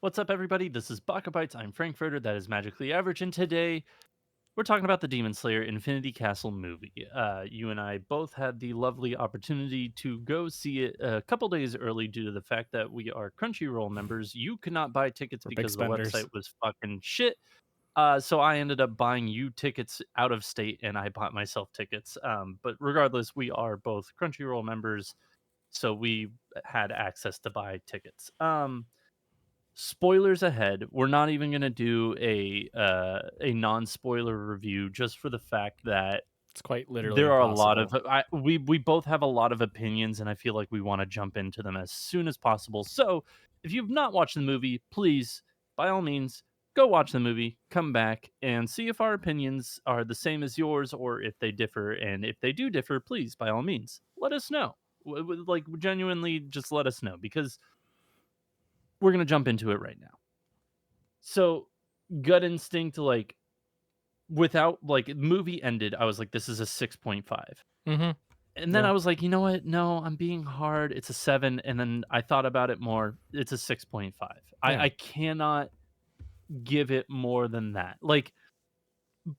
What's up, everybody? This is BakaBites. I'm Frankfurter. That is magically average. And today we're talking about the Demon Slayer Infinity Castle movie. You and I both had the lovely opportunity to go see it a couple days early due to the fact that we are Crunchyroll members. You could not buy tickets We're big because the website spenders. was fucking shit. So I ended up buying you tickets out of state and I bought myself tickets. But regardless, we are both Crunchyroll members. So we had access to buy tickets. Spoilers ahead. We're not even gonna do a non-spoiler review just for the fact that It's quite literally there are a lot of impossible. we both have a lot of opinions, and I feel like we wanna jump into them as soon as possible. So, if you've not watched the movie, please, by all means, go watch the movie, come back, and see if our opinions are the same as yours or if they differ, and if they do differ, please, by all means, let us know. Like, genuinely, just let us know because we're gonna jump into it right now. So, gut instinct, like, without like, movie ended, I was like, "This is a 6.5." Mhm. And then Yeah. I was like, "You know what? No, I'm being hard. It's a 7." And then I thought about it more. It's a 6.5. Yeah. I cannot give it more than that. Like,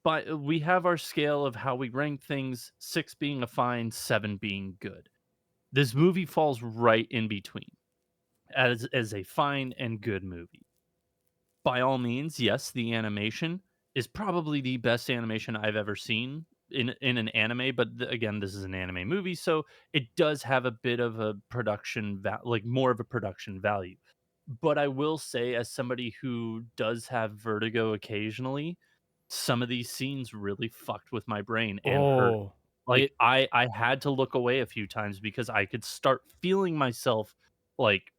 but we have our scale of how we rank things, 6 being a fine, 7 being good. This movie falls right in between as a fine and good movie. By all means, yes, the animation is probably the best animation I've ever seen in an anime, but again, this is an anime movie, so it does have a bit of a like more of a production value. But I will say, as somebody who does have vertigo occasionally, some of these scenes really fucked with my brain and hurt. Oh, Like it I had to look away a few times because I could start feeling myself like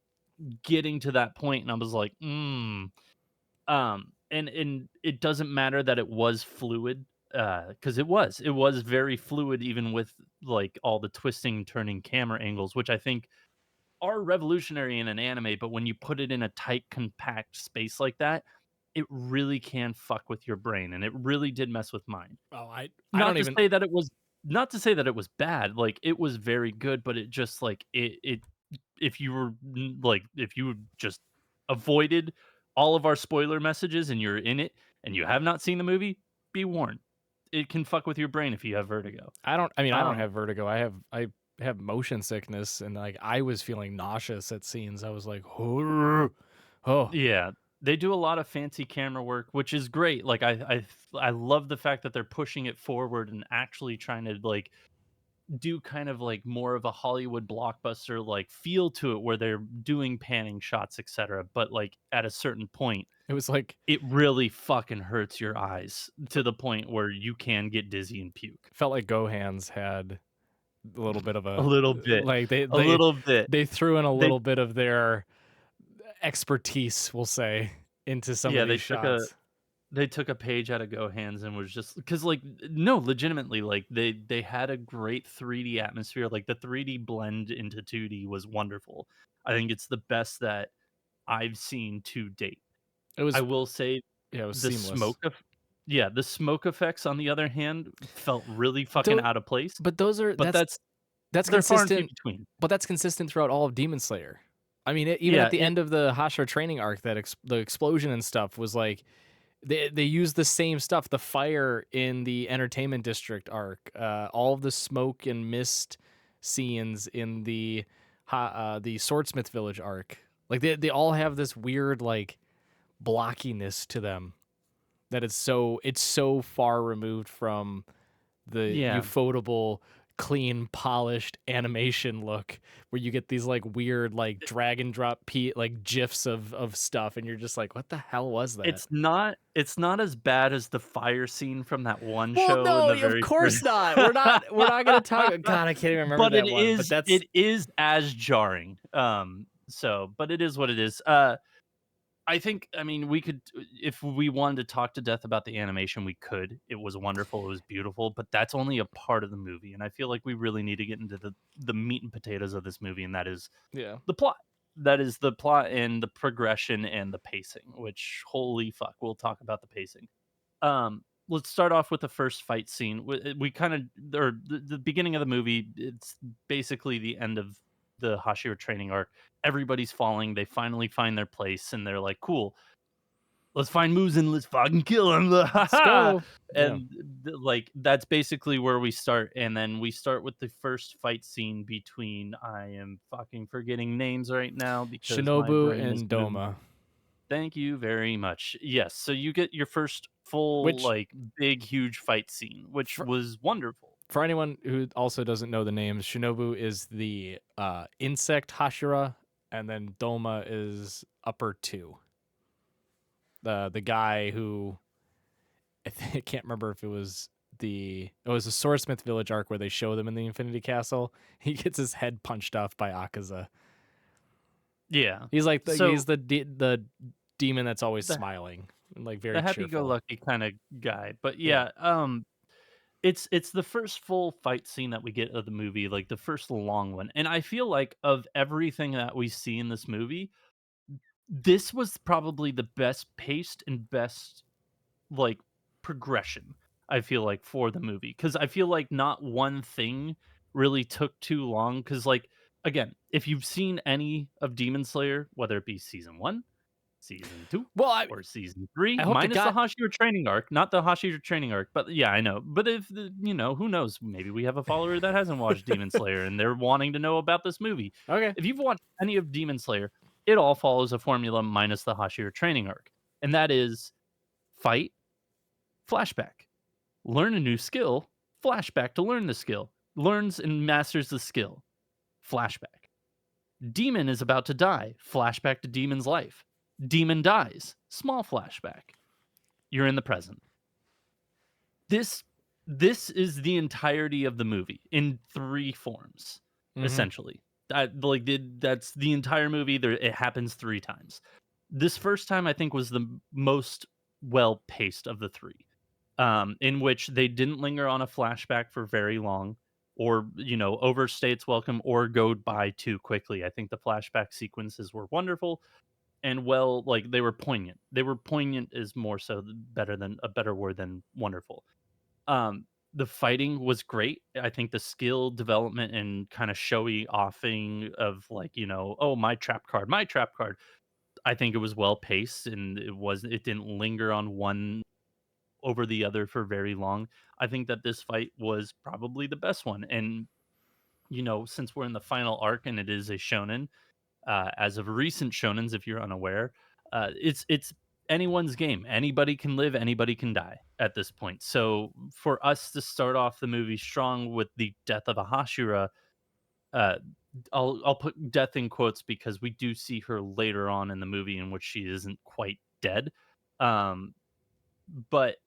getting to that point, and I was like, and it doesn't matter that it was fluid, because it was very fluid even with, like, all the twisting, turning camera angles, which I think are revolutionary in an anime, but when you put it in a tight, compact space like that, it really can fuck with your brain, and it really did mess with mine. oh, I Not don't to even say that it was not to say that it was bad, like, it was very good, but it just, like, it if you were if you just avoided all of our spoiler messages and you're in it and you have not seen the movie, be warned. It can fuck with your brain if you have vertigo. I don't Um, have vertigo. I have motion sickness and, like, I was feeling nauseous at scenes. I was like, "Oh." yeah, they do a lot of fancy camera work, which is great. Like I love the fact that they're pushing it forward and actually trying to like do kind of like more of a Hollywood blockbuster like feel to it where they're doing panning shots, etc. But like at a certain point, It was like it really fucking hurts your eyes to the point where you can get dizzy and puke. felt like Gohan's had a little bit of A a little bit. like, they A they little bit. they threw in a They little bit of their expertise, we'll say, into some of yeah, these shots. they took a page out of Gohan's and was just because like no, legitimately, like they had a great 3D atmosphere. Like the 3D blend into 2D was wonderful. I think it's the best that I've seen to date. It I was will say yeah, it was the seamless. the smoke effects, on the other hand, felt really fucking Tho out of place, but those are but that's they're far and few consistent, between. but that's consistent throughout all of Demon Slayer. I mean, even Yeah, at the end of the Hashira training arc, the explosion and stuff was like they used the same stuff. The fire in the entertainment district arc, all of the smoke and mist scenes in the Swordsmith Village arc. Like they all have this weird like blockiness to them that it's so far removed from the yeah. ufotable, clean, polished animation look where you get these like weird like drag and drop like gifs of stuff and you're just like, what the hell was that? It's not as bad as the fire scene from that one Well, show in no, the of very course first not. We're not gonna talk. God, I can't even remember but that one. But that's it is as jarring, but it is what it is. I think, I mean, we could, if we wanted to talk to death about the animation, we could. It was wonderful, it was beautiful, but that's only a part of the movie, and I feel like we really need to get into the meat and potatoes of this movie, and that is yeah. the plot. That is the plot and the progression and the pacing, which holy fuck, we'll talk about the pacing. Let's start off with the first fight scene. We kind of or the beginning of the movie, it's basically the end of the Hashira training arc, everybody's falling. They finally find their place, and they're like, "Cool, let's find Muzan, let's fucking kill him." Let's go. Yeah. And like that's basically where we start, and then we start with the first fight scene between, I am fucking forgetting names right now because my Shinobu brain is and moving. Doma. Thank you very much. Yes, so you get your first full, Which like, big, huge fight scene, which for was wonderful. for anyone who also doesn't know the names, Shinobu is the insect Hashira, and then Doma is upper two. The guy who I can't remember if it was the Swordsmith Village arc where they show them in the Infinity Castle. He gets his head punched off by Akaza. Yeah. He's like So, the demon that's always the smiling and like the very cheerful. happy-go-lucky kinda guy, but Yeah. yeah, it's the first full fight scene that we get of the movie, like, the first long one, and I feel like of everything that we see in this movie, this was probably the best paced and best, like, progression, I feel like, for the movie, because I feel like not one thing really took too long. Because like, again, if you've seen any of Demon Slayer, whether it be season 1, season 2, Well, or season 3, I hope to minus the God. Hashira training arc, not the Hashira training arc, but yeah, I know. But if who knows? Maybe we have a follower that hasn't watched Demon Slayer and they're wanting to know about this movie. Okay. If you've watched any of Demon Slayer, it all follows a formula minus the Hashira training arc. And that is fight, flashback. Learn a new skill, flashback to learn the skill. Learns and masters the skill, flashback. Demon is about to die, flashback to demon's life. Demon dies, small flashback. You're in the present. This this is the entirety of the movie in 3 forms, Mm-hmm. essentially. That's the entire movie. It happens 3 times. This first time I think was the most well paced of the 3, in which they didn't linger on a flashback for very long, or overstay its welcome, or go by too quickly. I think the flashback sequences were wonderful and well, like they were poignant. They were poignant is more so better than a better word than wonderful. The fighting was great. I think the skill development and kind of showy offing of, like, oh, my trap card. I think it was well paced, and it didn't linger on one over the other for very long. I think that this fight was probably the best one. And since we're in the final arc and it is a shonen, as of recent shonens, if you're unaware, it's anyone's game. Anybody can live, anybody can die at this point. So for us to start off the movie strong with the death of a Hashira, uh, I'll put death in quotes because we do see her later on in the movie in which she isn't quite dead. Um, but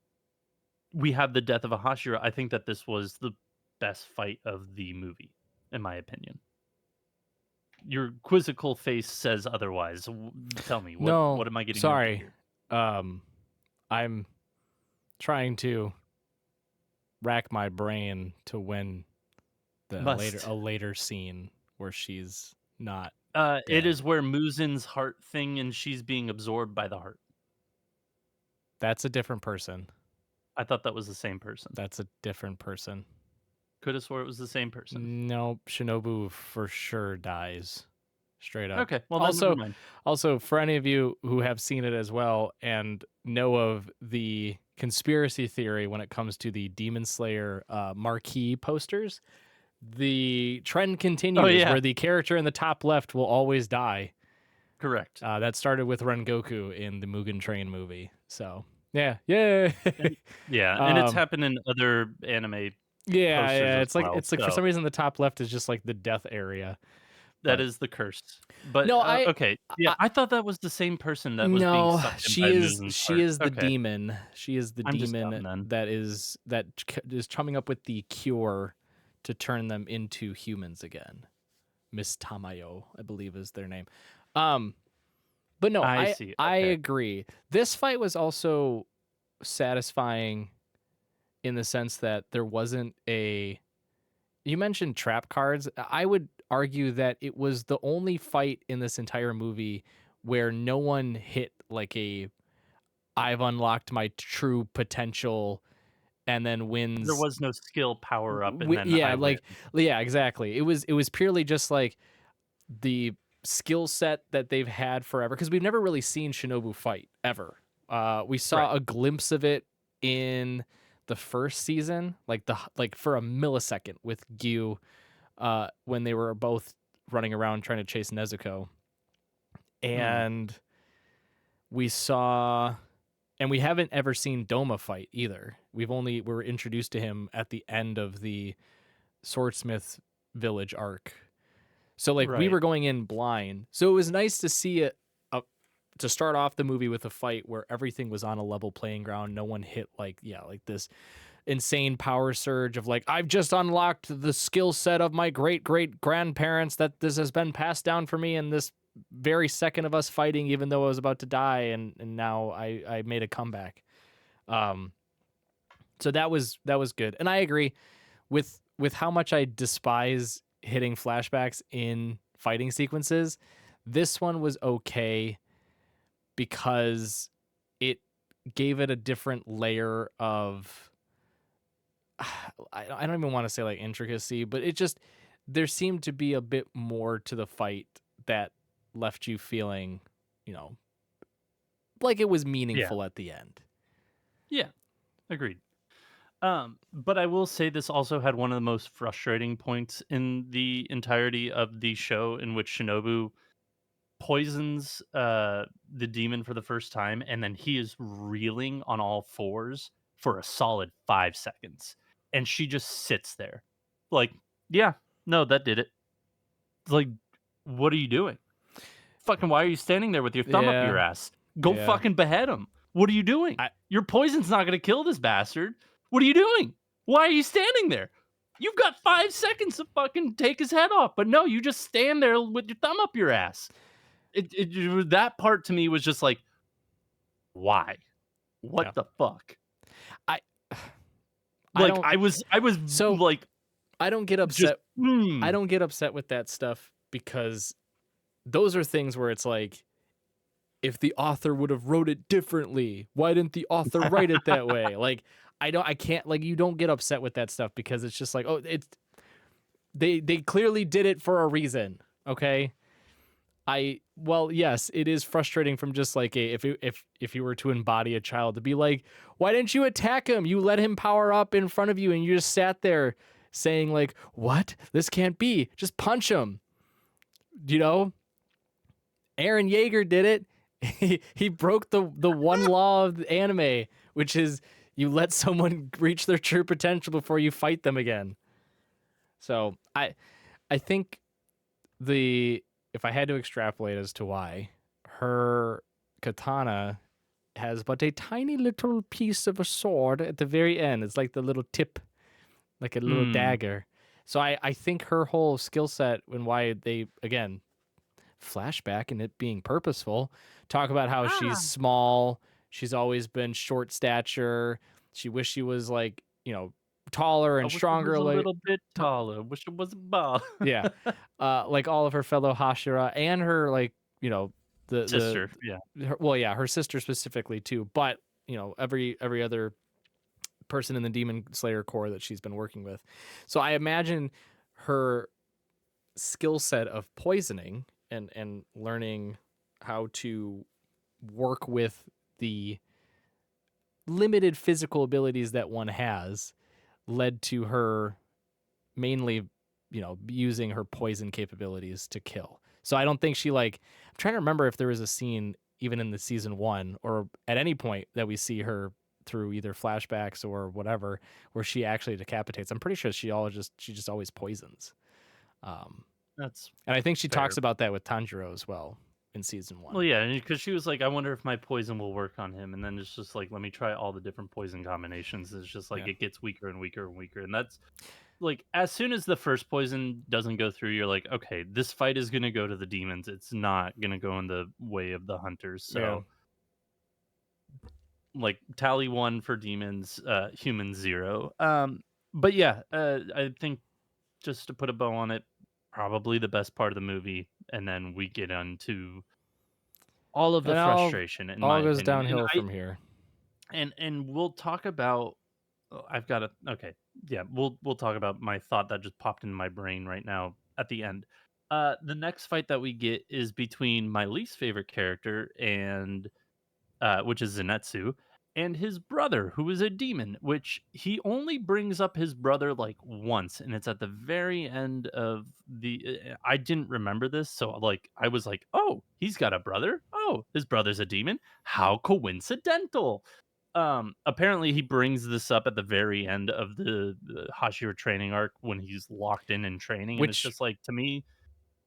we have the death of a Hashira. I think that this was the best fight of the movie, in my opinion. Your quizzical face says otherwise. Tell me, what No, am I getting wrong sorry. here? Um, I'm trying to rack my brain to when Must. a later scene where she's not It dead. is where Muzin's heart thing and she's being absorbed by the heart. That's a different person. I thought that was the same person. That's a different person. Could have swore it was the same person. No, Shinobu for sure dies. Straight up. Okay, well then never Also, mind. also for any of you who have seen it as well and know of the conspiracy theory when it comes to the Demon Slayer marquee posters, the trend Oh continues yeah, where the character in the top left will always die. correct. That started with Rengoku in the Mugen Train movie. So yeah, yeah, And, yeah, and it's happened in other anime yeah, posters yeah. as well. It's like for So some reason the top left is just like the death area. that But is the curse. But no, okay, yeah, I thought that was the same person that was being no, sucked in by Muzin's she heart. is the Okay, demon. She is the I'm just dumb demon then. that is coming up with the cure to turn them into humans again. Miss Tamayo, I believe is their name. Um, but no, I see. I Okay. agree. This fight was also satisfying in the sense that there wasn't a you mentioned trap cards. I would argue that it was the only fight in this entire movie where no one hit like a I've unlocked my true potential and then There wins. was no skill power up and then Yeah, I win. like yeah, exactly. It was purely just like the skill set that they've had forever, because we've never really seen Shinobu fight ever. We saw Right. a glimpse of it in the first season, like for a millisecond with Gyu, when they were both running around trying to chase Nezuko, Mm, and we saw, and we haven't ever seen Doma fight either. We were introduced to him at the end of the Swordsmith Village arc. So like we right. were going in blind. So it was nice to see to start off the movie with a fight where everything was on a level playing ground. No one hit like this insane power surge of like, I've just unlocked the skill set of my great great grandparents, that this has been passed down for me in this very second of us fighting, even though I was about to die, and now I made a comeback. Um so that was good. And I agree with how much I despise hitting flashbacks in fighting sequences. This one was okay because it gave it a different layer of I don't even want to say like intricacy, but it just, there seemed to be a bit more to the fight that left you feeling, you know, like it was Yeah. meaningful at the end. Yeah. Agreed. But I will say this also had one of the most frustrating points in the entirety of the show, in which Shinobu poisons the demon for the first time, and then he is reeling on all fours for a solid 5 seconds, and she just sits there like, yeah, no, that did it. It's like, what are you doing? Fucking, why are you standing there with your thumb up your Yeah, ass? Go yeah. fucking behead him. What are you doing? I Your poison's not gonna kill this bastard. What are you doing? Why are you standing there? You've got 5 seconds to fucking take his head off, but no, you just stand there with your thumb up your ass. That part to me was just like, why? yeah. What the fuck? I I Like, don't I was so like, I don't get just, upset. I don't get upset with that stuff because those are things where it's like, if the author would have wrote it differently, why didn't the author write it that way? Like, I can't, like, you don't get upset with that stuff because it's just like, oh, it's, they clearly did it for a reason. Okay. Well, yes, it is frustrating from just like if you were to embody a child, to be like, why didn't you attack him? You let him power up in front of you and you just sat there saying like, what? This can't be. Just punch him. You know? Aaron Yeager did it. He broke the one law of the anime, which is you let someone reach their true potential before you fight them again. So I think the if I had to extrapolate as to why, her katana has but a tiny little piece of a sword at the very end. It's like the little tip, like a little mm, dagger. So I think her whole skill set, and why they, again, flashback and it being purposeful, talk about how she's ah, small, she's always been short stature, she wished she was like, taller I and wish it stronger, was a like, little bit taller. Wish it was a ball. yeah, like all of her fellow Hashira and her, like, Sister, yeah. well, yeah, her sister specifically too, but every other person in the Demon Slayer Corps that she's been working with. So I imagine her skill set of poisoning and learning how to work with the limited physical abilities that one has led to her mainly, using her poison capabilities to kill. So I don't think she, like, I'm trying to remember if there was a scene even in the season 1 or at any point that we see her through either flashbacks or whatever where she actually decapitates. I'm pretty sure she just always poisons. Um That's and I think she talks fair. about that with Tanjiro as well in season Well, 1. yeah, because she was like, "I wonder if my poison will work on him," and then it's just like, "Let me try all the different poison combinations." It's just like Yeah. it gets weaker and weaker and weaker, and that's like, as soon as the first poison doesn't go through, you're like, "Okay, this fight is gonna go to the demons. It's not gonna go in the way of the hunters." Yeah. So, like, tally 1 for demons, human 0. But yeah, I think, just to put a bow on it, probably the best part of the movie, and then we get into all of the And frustration, in all my goes opinion, and downhill I from here. and we'll talk about. I've got a, okay, yeah. We'll talk about my thought that just popped into my brain right now at the end. But, yeah, I think, just to put a bow on it, probably the best part of the movie, and then we get into all of the frustration, in my opinion, and I and we'll talk about. Okay, yeah, we'll talk about my thought that just popped into my brain right now at the end. The next fight that we get is between my least favorite character and which is Zenitsu, and his brother, who is a demon, which he only brings up his brother like once, and it's at the very end of the. I didn't remember this, so like I was like, "Oh, he's got a brother. Oh, his brother's a demon. How coincidental!" Apparently, he brings this up at the very end of the Hashira training arc when he's locked in training, and it's Which just like to me,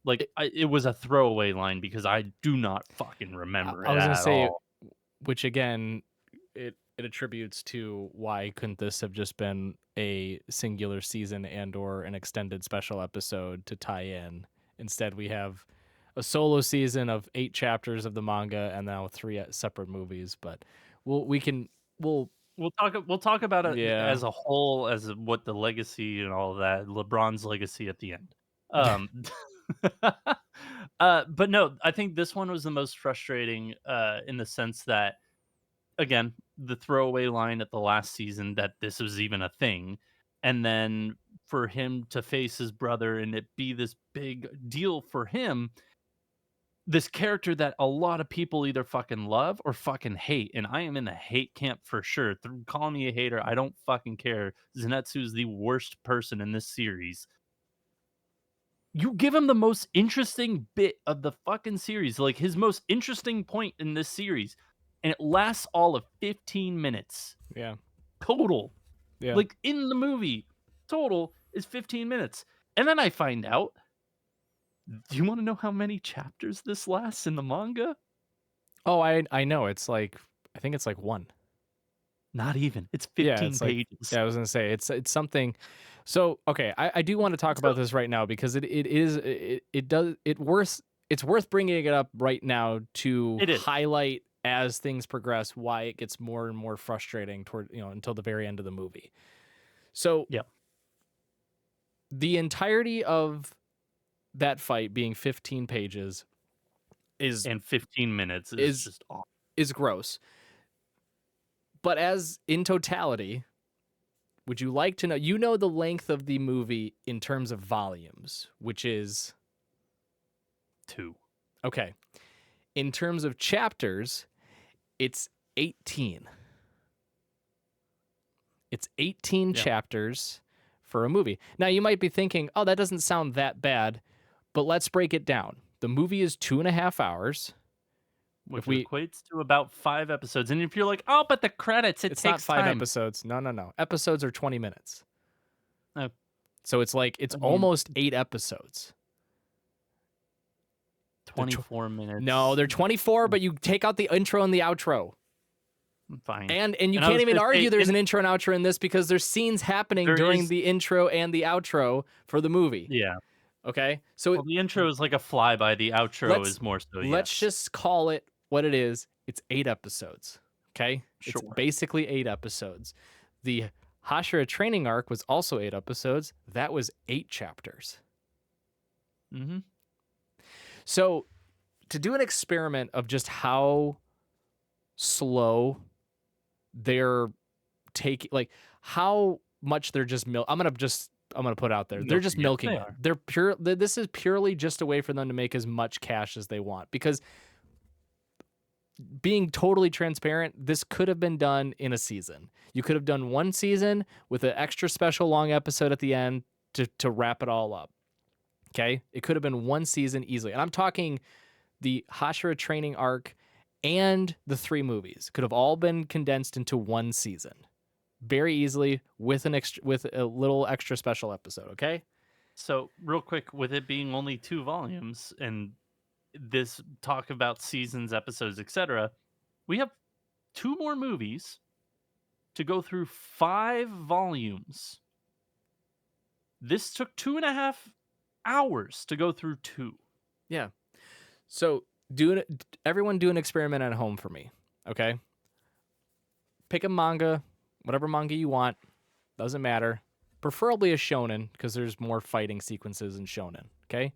like it, it was a throwaway line because I do not fucking remember I it was gonna at say, all. which again, it attributes to why couldn't this have just been a singular season and or an extended special episode to tie in? Instead, we have a solo season of 8 chapters of the manga and now 3 separate movies. But we can we'll We'll talk about it yeah as a whole, as what the legacy and all of that, LeBron's legacy at the end. Um, but no, I think this one was the most frustrating, in the sense that, again, the throwaway line at the last season that this was even a thing, and then for him to face his brother and it be this big deal for him, this character that a lot of people either fucking love or fucking hate, and I am in the hate camp for sure. Call me a hater, I don't fucking care. Zenitsu is the worst person in this series. You give him the most interesting bit of the fucking series, like his most interesting point in this series, and it lasts all of 15 minutes yeah total. yeah. Like in the movie, total is 15 minutes. And then I find out, do you want to know how many chapters this lasts in the manga? Oh, I know. It's like I think it's like 1. Not even. It's Yeah, 15 it's like pages. yeah, I was gonna say it's something. So okay, I do want to talk So about this right now because it does it's worth bringing it up right now to it is. highlight as things progress why it gets more and more frustrating toward until the very end of the movie. So Yeah. the entirety of that fight being 15 pages is And 15 minutes is is just off. is gross. But as in totality, would you like to know? You know the length of the movie in terms of volumes, which is 2. okay. In terms of chapters, it's 18. It's 18 Yeah. chapters for a movie. Now, you might be thinking, oh, that doesn't sound that bad, but let's break it down. The movie is 2.5 hours. Which If we, equates to about 5 episodes. And if you're like, "Oh, but the credits, it it's not takes 5 time." episodes. No, no, no. Episodes are 20 minutes. Uh, So it's like, it's I mean, almost 8 episodes. They're 24 no, minutes. they're 24, but you take out the intro and the outro. Fine. And you And I can't was even gonna say, argue there's an intro and outro in this because there's scenes happening there during is. the intro and the outro for the movie. Yeah. Okay? So Well, the intro is like a flyby, the outro let's is more so, let's yes. just call it what it is. It's 8 episodes. Okay? It's Sure. basically 8 episodes. The Hashira training arc was also 8 episodes. That was 8 chapters. Mhm. So to do an experiment of just how slow they're taking, like how much they're just I'm gonna put out there, they're just Milking it. milking They it. are. They're pure. This is purely just a way for them to make as much cash as they want. Because being totally transparent, this could have been done in a season. You could have done one season with an extra special long episode at the end to wrap it all up. Okay, it could have been one season easily, and I'm talking the Hashira training arc and the 3 movies could have all been condensed into one season very easily with with a little extra special episode. Okay. So, real quick, with it being only 2 volumes and this talk about seasons, episodes, etc., we have 2 more movies to go through 5 volumes. This took 2.5 hours to go through 2. Yeah. So everyone do an experiment at home for me. Okay. Pick a manga, whatever manga you want, doesn't matter. Preferably a shonen because there's more fighting sequences in shonen. Okay.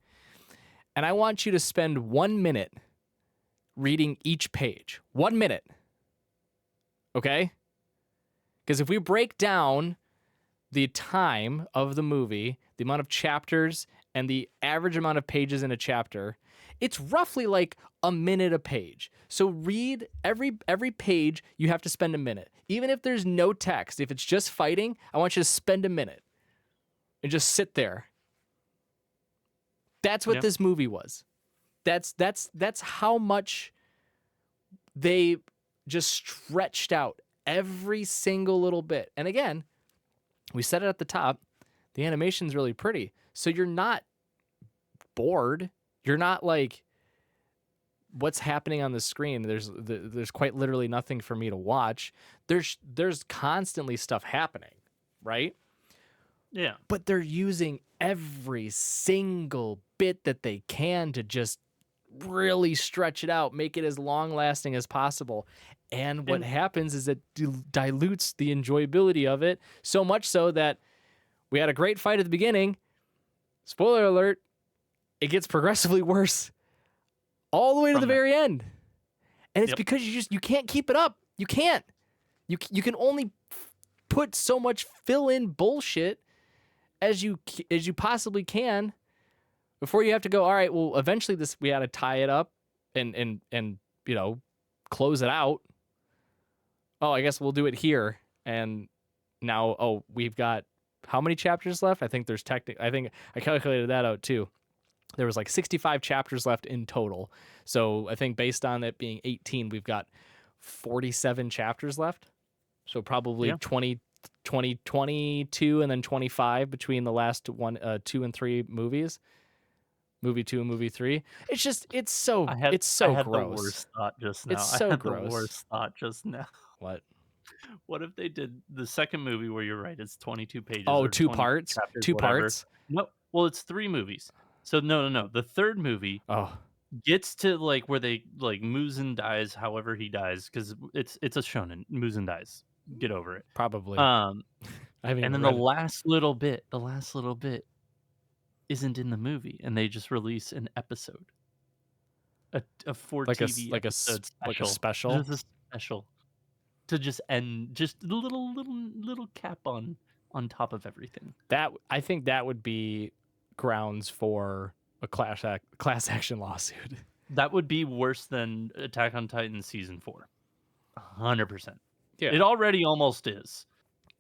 And I want you to spend 1 minute reading each page. 1 minute. Okay? Because if we break down the time of the movie, the amount of chapters, and the average amount of pages in a chapter, it's roughly like a minute a page. So read every page, you have to spend a minute. Even if there's no text, if it's just fighting, I want you to spend a minute and just sit there. That's what Yeah. this movie was. That's how much they just stretched out every single little bit. And again, we said it at the top, the animation's really pretty. So you're not bored. You're not like, what's happening on the screen? There's quite literally nothing for me to watch. There's constantly stuff happening, right? Yeah. But they're using every single bit that they can to just really stretch it out, make it as long lasting as possible. And what And happens is it dilutes the enjoyability of it, so much so that we had a great fight at the beginning. Spoiler alert, it gets progressively worse all the way to the from that. very end. And it's Yep. because you can't keep it up. You can't. You can only put so much fill in bullshit as you possibly can before you have to go, all right, well, eventually we had to tie it up and you know, close it out. Oh, I guess we'll do it here. And now, oh, we've got how many chapters left? I think I calculated that out too. There was like 65 chapters left in total. So I think based on it being 18, we've got 47 chapters left. So probably Yeah. 22 and then 25 between the last 2 and 3 movies. Movie 2 and movie 3. It's so I had the gross. worst thought just now. It's so I had gross. the worst thought just now. What? What if they did the second movie where you're right, it's 22 pages Oh, or 2 20 parts? chapters, 2 whatever. parts? No, well, it's 3 movies. So no. The third movie Oh, gets to, like, where they like, Muzan dies however he dies, 'cause it's a shonen, Muzan dies. Get over it. probably. Um, I haven't and even then the read it. last little bit isn't in the movie, and they just release an episode. A for TV episode Like a special. special? Just a special to just end just a little cap on top of everything. That I think that would be grounds for a class action lawsuit. That would be worse than Attack on Titan season 4. 100%. Yeah. It already almost is.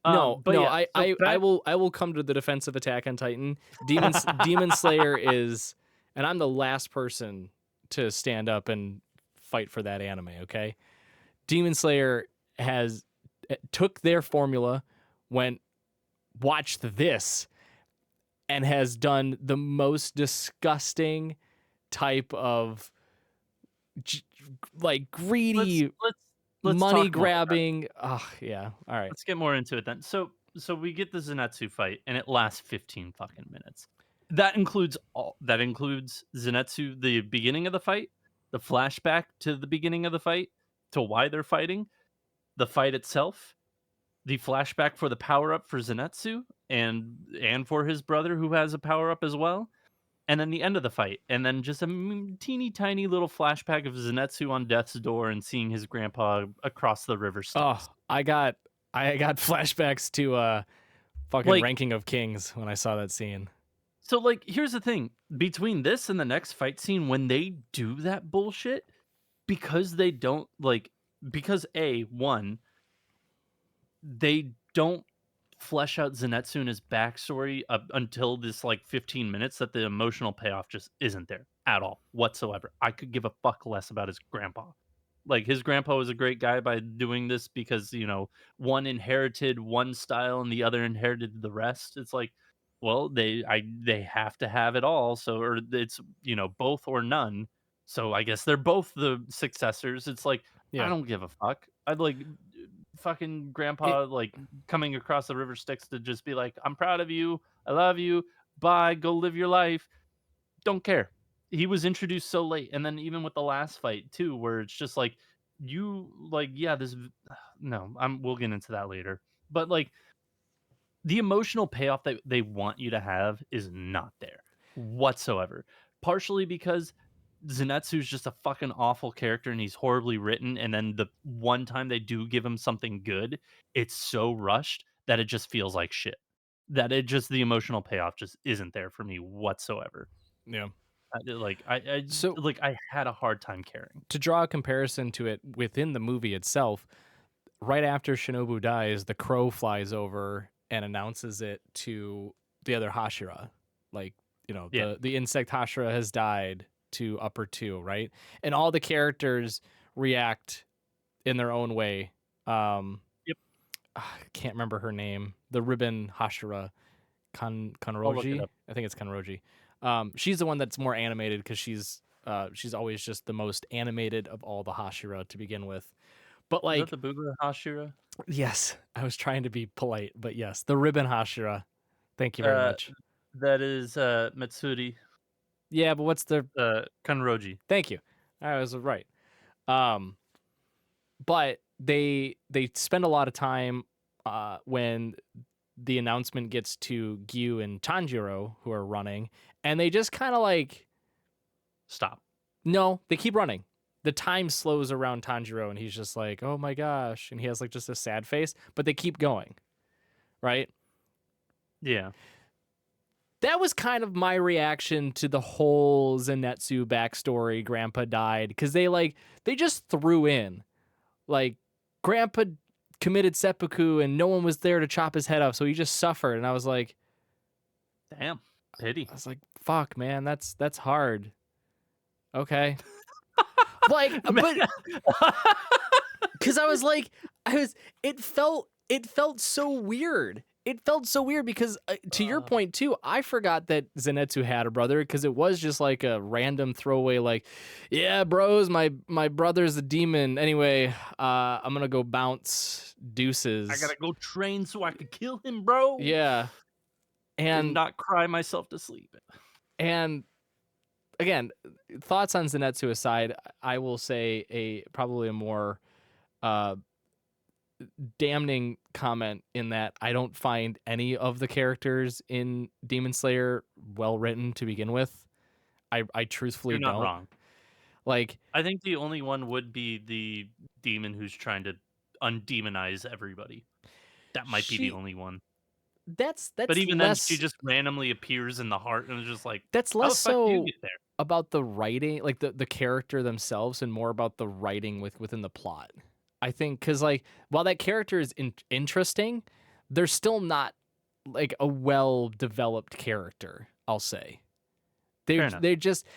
No, But no, yeah, so I back will come to the defense of Attack on Titan. Demon Slayer is, and I'm the last person to stand up and fight for that anime, okay? Demon Slayer has took their formula, watched this, and has done the most disgusting type of like greedy let's money talk more about it. grabbing. Oh, yeah. All right. Let's get more into it then. So we get the Zenitsu fight and it lasts 15 fucking minutes. That includes Zenitsu, the beginning of the fight, the flashback to the beginning of the fight, to why they're fighting, the fight itself, the flashback for the power up for Zenitsu and for his brother who has a power up as well, and then the end of the fight, and then just a teeny tiny little flashback of Zenitsu on death's door and seeing his grandpa across the river Styx. Oh, I got flashbacks to fucking Like, Ranking of Kings when I saw that scene. so, like, here's the thing. Between this and the next fight scene, when they do that bullshit, because they don't, like, because one, they don't flesh out Zenitsu and his backstory up until this, like, 15 minutes, that the emotional payoff just isn't there at all, whatsoever. I could give a fuck less about his grandpa. Like, his grandpa was a great guy by doing this because, one inherited one style and the other inherited the rest. It's like, well, they have to have it all, so, or it's, both or none. So I guess they're both the successors. It's like, I Yeah. don't give a fuck. I'd like fucking grandpa like coming across the river Styx to just be like, I'm proud of you. I love you. Bye. Go live your life. Don't care. He was introduced so late, and then even with the last fight too, where it's just like yeah, no, we'll get into that later. But like the emotional payoff that they want you to have is not there whatsoever. Partially because Zenetsu's just a fucking awful character and he's horribly written, and then the one time they do give him something good, it's so rushed that it just feels like shit. that it just the emotional payoff just isn't there for me whatsoever. Yeah. So I had a hard time caring. to draw a comparison to it within the movie itself, right after Shinobu dies, the crow flies over and announces it to the other Hashira. Like, Yeah. the insect Hashira has died to upper two, right? And all the characters react in their own way. Yep. I can't remember her name. The ribbon Hashira, I'll look it Kanroji. up. I think it's Kanroji. She's the one that's more animated because she's always just the most animated of all the Hashira to begin with. But Is that like, the Bugura Hashira? yes, I was trying to be polite, but yes, the ribbon Hashira. Thank you very Uh, much. that is, Matsuri, Yeah, but what's the? Kanroji. Thank you. I was right. Um, but they spend a lot of time when the announcement gets to Gyu and Tanjiro, who are running, and they just kind of like, Stop. no, they keep running. The time slows around Tanjiro, and he's just like, oh my gosh, and he has like just a sad face, but they keep going, right? Yeah. That was kind of my reaction to the whole Zenitsu backstory. Grandpa died because they just threw in like Grandpa committed seppuku and no one was there to chop his head off, so he just suffered. And I was like, Damn. Pity. fuck, man, that's hard. Okay, like, but because it felt so weird. It felt so weird because, to your point too, I forgot that Zenitsu had a brother because it was just like a random throwaway, like, yeah, bros, my brother's a demon. Anyway, I'm gonna go bounce deuces. I gotta go train so I could kill him, bro. Yeah, And and not cry myself to sleep. and again, thoughts on Zenitsu aside, I will say probably a more damning comment in that I don't find any of the characters in Demon Slayer well written to begin with. I truthfully You're not don't. wrong. Like, I think the only one would be the demon who's trying to undemonize everybody. That might be the only one. that's But even then, she less just randomly appears in the heart and is just like, that's how less the fuck do you so get there? about the writing, like the character themselves, and more about the writing within the plot. I think because like while that character is interesting, they're still not like a well developed character. I'll say Fair enough. they just.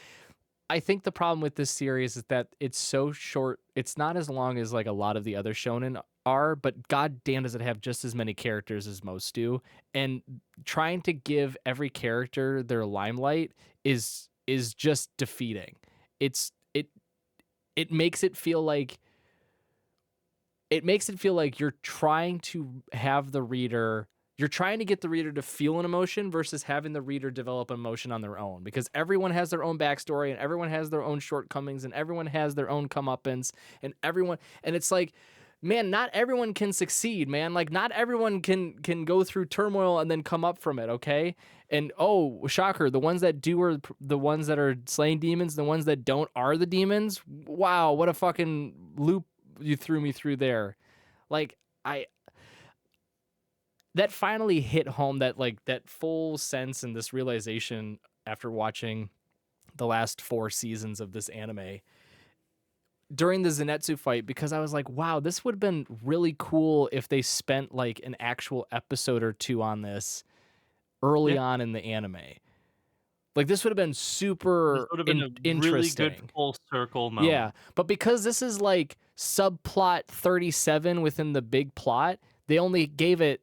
I think the problem with this series is that it's so short. It's not as long as like a lot of the other shonen are, but god damn does it have just as many characters as most do. And trying to give every character their limelight is just defeating. It's it makes it feel like you're trying to have the reader you're trying to get the reader to feel an emotion versus having the reader develop an emotion on their own, because everyone has their own backstory and everyone has their own shortcomings and everyone has their own comeuppance and it's like, man, not everyone can succeed, man. Like not everyone can go through turmoil and then come up from it, okay? And oh, shocker, the ones that do are the ones that are slaying demons, the ones that don't are the demons. Wow, what a fucking loop you threw me through there. Like that finally hit home, that like that full sense and this realization after watching the last 4 seasons of this anime during the Zenitsu fight, because I was like, wow, this would have been really cool if they spent like an actual episode or 2 on this early on in the anime. Like this would have been super This would have been a interesting. really good full circle moment. Yeah, but because this is like subplot 37 within the big plot, they only gave it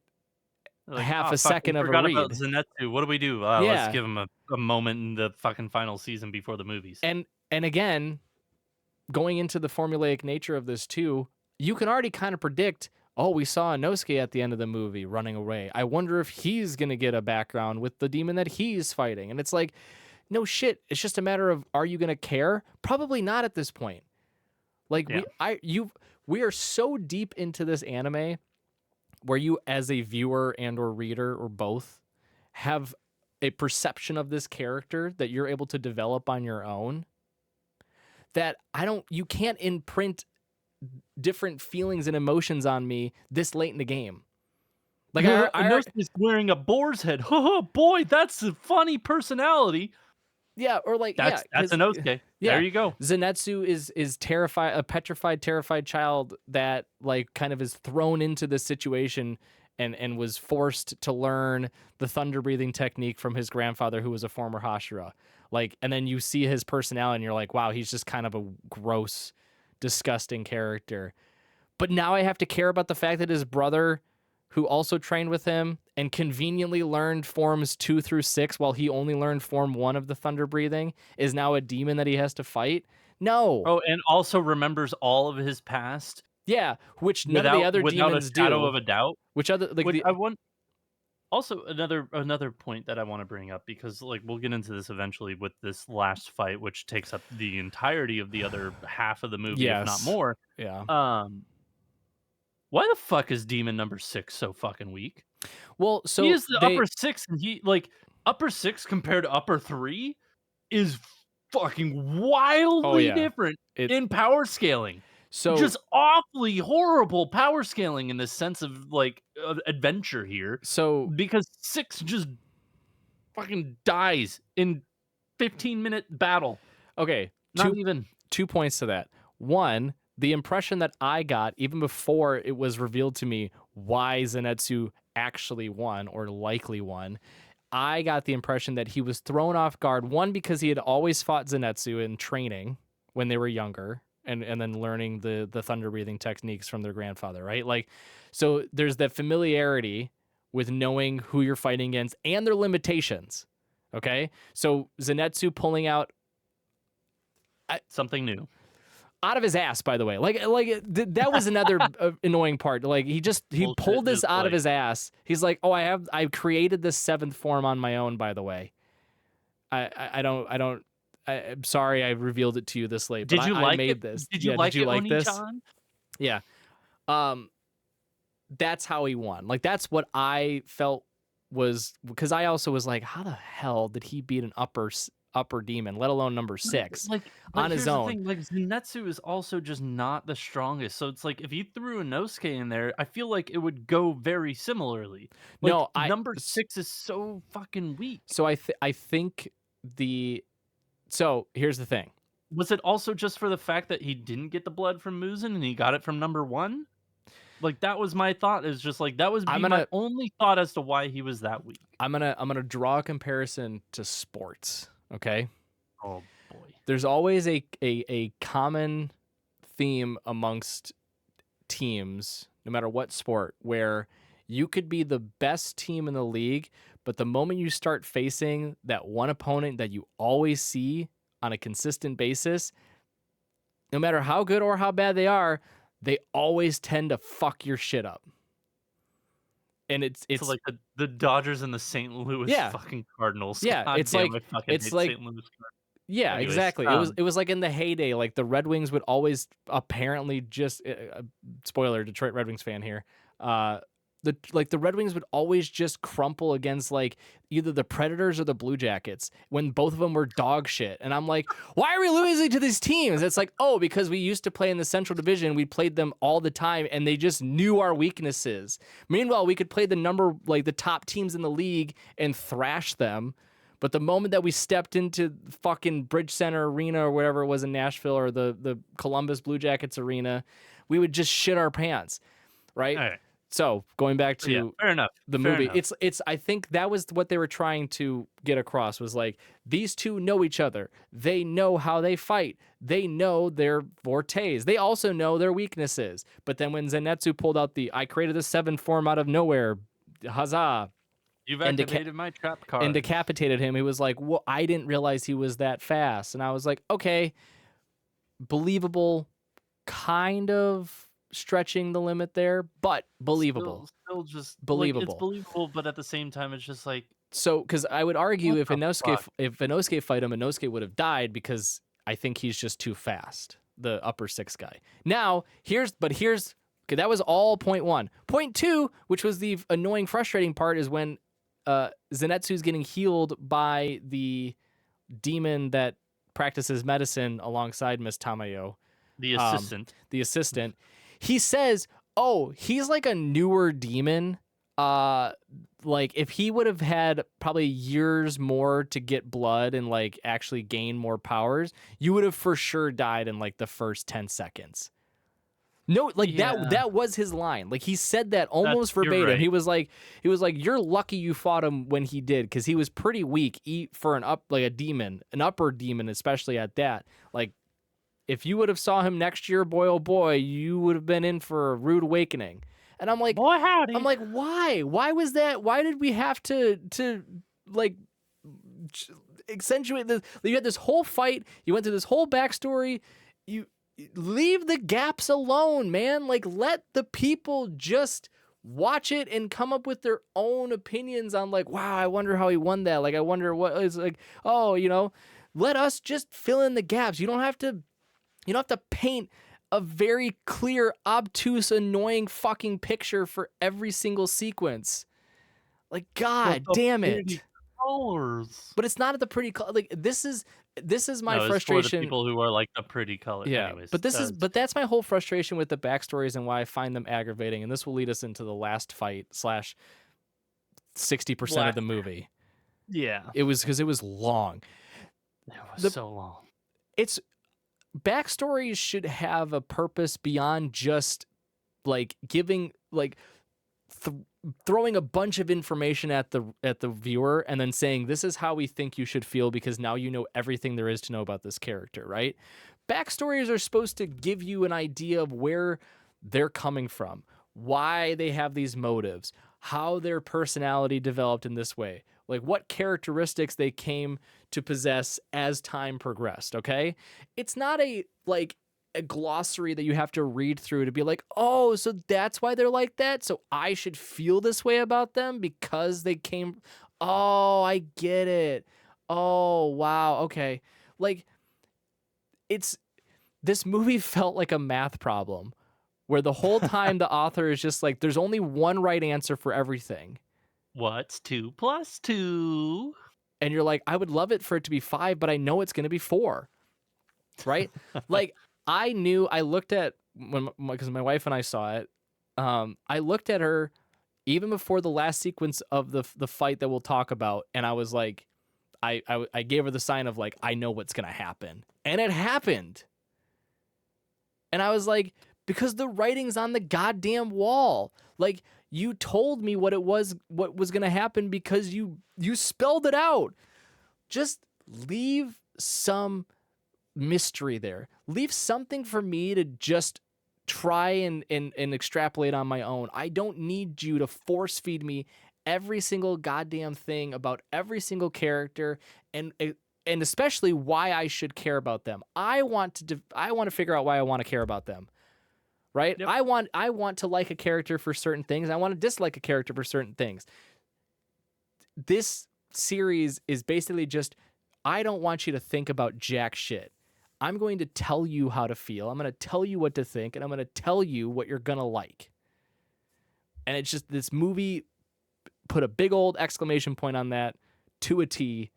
Like, half "Oh, a fuck, second we of a forgot read. about Zenitsu. What do we do? Yeah. Let's give him a moment in the fucking final season before the movies." And again, going into the formulaic nature of this too, you can already kind of predict, oh, we saw Inosuke at the end of the movie running away. I wonder if he's going to get a background with the demon that he's fighting. And it's like, no shit. It's just a matter of, are you going to care? Probably not at this point. Like we are so deep into this anime where you as a viewer and or reader or both have a perception of this character that you're able to develop on your own, that you can't imprint different feelings and emotions on me this late in the game. Like Inosuke's wearing a boar's head. Oh boy, that's a funny personality. yeah, or like yeah, That's because Inosuke. There yeah, you go. Zenitsu is terrified, a petrified, terrified child that like kind of is thrown into this situation and was forced to learn the thunder breathing technique from his grandfather, who was a former Hashira. Like, and then you see his personality, and you're like, wow, he's just kind of a gross, disgusting character. But now I have to care about the fact that his brother, who also trained with him and conveniently learned forms 2 through 6 while he only learned form 1 of the thunder breathing, is now a demon that he has to fight. No. Oh, and also remembers all of his past Yeah, which none of the other without a demons shadow do. of a doubt. Which other like Which the I want also another point that I wanna bring up because, like, we'll get into this eventually with this last fight, which takes up the entirety of the other half of the movie, if not yes. more. Yeah. Um, why the fuck is demon number 6 so fucking weak? Well, He so is the they upper 6 and upper 6 compared to upper 3 is fucking oh wildly yeah. different It in power scaling. so Just awfully horrible power scaling in the sense of, adventure here, so because 6 just fucking dies in 15-minute battle. okay, Not two even. 2 points to that. One, the impression that I got even before it was revealed to me why Zenitsu actually won or likely won, I got the impression that he was thrown off guard. One, because he had always fought Zenitsu in training when they were younger, and then learning the thunder breathing techniques from their grandfather, right? Like, so there's that familiarity with knowing who you're fighting against and their limitations. Okay, so Zenitsu pulling Something new. out of his ass, by the way. That was another annoying part. Like he Bullshit, pulled this just out of like his ass. He's like, "Oh, I created this 7th form on my own, by the way. I'm sorry I revealed it to you this late, but Did you I like it? made this. Did you Yeah, did like you it, like this? Oni-chan? Yeah. Um that's how he won. Like that's what I felt was because I also was like, how the hell did he beat an upper demon, let alone number But it 6 but on his here's the own? thing, like, Zenitsu is also just not the strongest, so it's like, if you threw a Inosuke in there, I feel like it would go very similarly. Like, No, number 6 is so fucking weak. so I think the so here's the thing. Was it also just for the fact that he didn't get the blood from Muzan and he got it from number 1? Like, that was my thought, is just like, that was I'm be my gonna only thought as to why he was that weak. I'm gonna draw a comparison to sports. Okay, Oh, boy. there's always a common theme amongst teams, no matter what sport, where you could be the best team in the league, but the moment you start facing that one opponent that you always see on a consistent basis, no matter how good or how bad they always tend to fuck your shit up. And So, like, the Dodgers and the St. Louis yeah, fucking Cardinals. yeah, God damn, I fucking it's hate like St. Louis Cardinals. yeah, Anyways, exactly. It was like in the heyday, like the Red Wings would always apparently just spoiler, Detroit Red Wings fan here. The Red Wings would always just crumple against like either the Predators or the Blue Jackets when both of them were dog shit. And I'm like, why are we losing to these teams? It's like, oh, because we used to play in the Central Division, we played them all the time, and they just knew our weaknesses. Meanwhile, we could play the top teams in the league and thrash them. But the moment that we stepped into fucking Bridge Center Arena or whatever it was in Nashville, or the Columbus Blue Jackets Arena, we would just shit our pants, right? alright. So going back So, yeah, to fair enough. the Fair movie, enough. it's I think that was what they were trying to get across, was like, these two know each other. They know how they fight. They know their fortes. They also know their weaknesses. But then when Zenitsu pulled out I created the 7th form out of nowhere, huzzah, You've and activated my trap and card. decapitated him. He was like, well, I didn't realize he was that fast. And I was like, okay, believable, kind of stretching the limit there, but believable. Still just like, it's Believable. believable, but at the same time, it's just like, So, because I would argue what if the fuck? Inosuke fight him, Inosuke would have died because I think he's just too fast, the upper 6 guy. Now, here's okay, that was all point 1. Point 2, which was the annoying, frustrating part, is when Zenitsu's getting healed by the demon that practices medicine alongside Miss Tamayo, The assistant. the assistant. He says, oh, he's like a newer demon. uh like if he would have had probably years more to get blood and like actually gain more powers, you would have for sure died in like the first 10 seconds. No, like Yeah, that was his line. Like he said that almost you're verbatim. right. He was like you're lucky you fought him when he did, cuz he was pretty weak for a demon, an upper demon especially at that. Like if you would have saw him next year, boy oh boy, you would have been in for a rude awakening. And Boy, howdy. why? Why was that? Why did we have to like accentuate this? You had this whole fight. You went through this whole backstory. You leave the gaps alone, man. Like let the people just watch it and come up with their own opinions on like, wow, I wonder how he won that. Like I wonder what is like, oh, let us just fill in the gaps. You don't have to paint a very clear, obtuse, annoying fucking picture for every single sequence. Like, But god the damn pretty it. colors. But it's not at the pretty like this is my No, it's for the frustration. people who are like the pretty color. Yeah, Anyways, but that's my whole frustration with the backstories and why I find them aggravating. And this will lead us into the last fight slash 60% of black. the movie. Yeah, It was because it was long. it was The so long. it's backstories should have a purpose beyond just like giving like throwing a bunch of information at the viewer and then saying this is how we think you should feel because now you know everything there is to know about this character, right? Backstories are supposed to give you an idea of where they're coming from, why they have these motives, how their personality developed in this way, like what characteristics they came to possess as time progressed, okay? It's not a glossary that you have to read through to be like, oh, so that's why they're like that. So I should feel this way about them because they came. Oh, I get it. Oh, wow. Okay. Like, it's this movie felt like a math problem where the whole time the author is just like, there's only one right answer for everything. What's 2 + 2? And you're like, I would love it for it to be 5, but I know it's going to be 4. Right? Like I looked at when because my wife and I saw it. I looked at her even before the last sequence of the fight that we'll talk about, and I was like, I gave her the sign of like I know what's gonna happen, and it happened. And I was like, because the writing's on the goddamn wall. Like you told me what was gonna happen because you spelled it out. Just leave some mystery there. Leave something for me to just try and extrapolate on my own. I don't need you to force feed me every single goddamn thing about every single character and especially why I should care about them. I want to figure out why I want to care about them. Right? Yep. I want to like a character for certain things. I want to dislike a character for certain things. This series is basically just I don't want you to think about jack shit. I'm going to tell you how to feel. I'm going to tell you what to think, and I'm going to tell you what you're going to like. And it's just this movie put a big old exclamation point on that to a T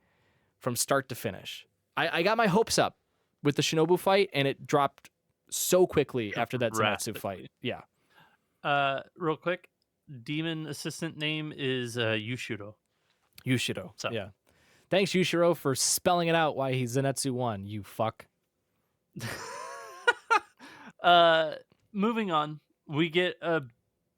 from start to finish. I got my hopes up with the Shinobu fight, and it dropped so quickly after that Zenitsu fight. Yeah. Real quick, demon assistant name is Yushiro. Yushiro. So. Yeah. Thanks, Yushiro, for spelling it out why he's Zenitsu 1, you fuck. Moving on, we get a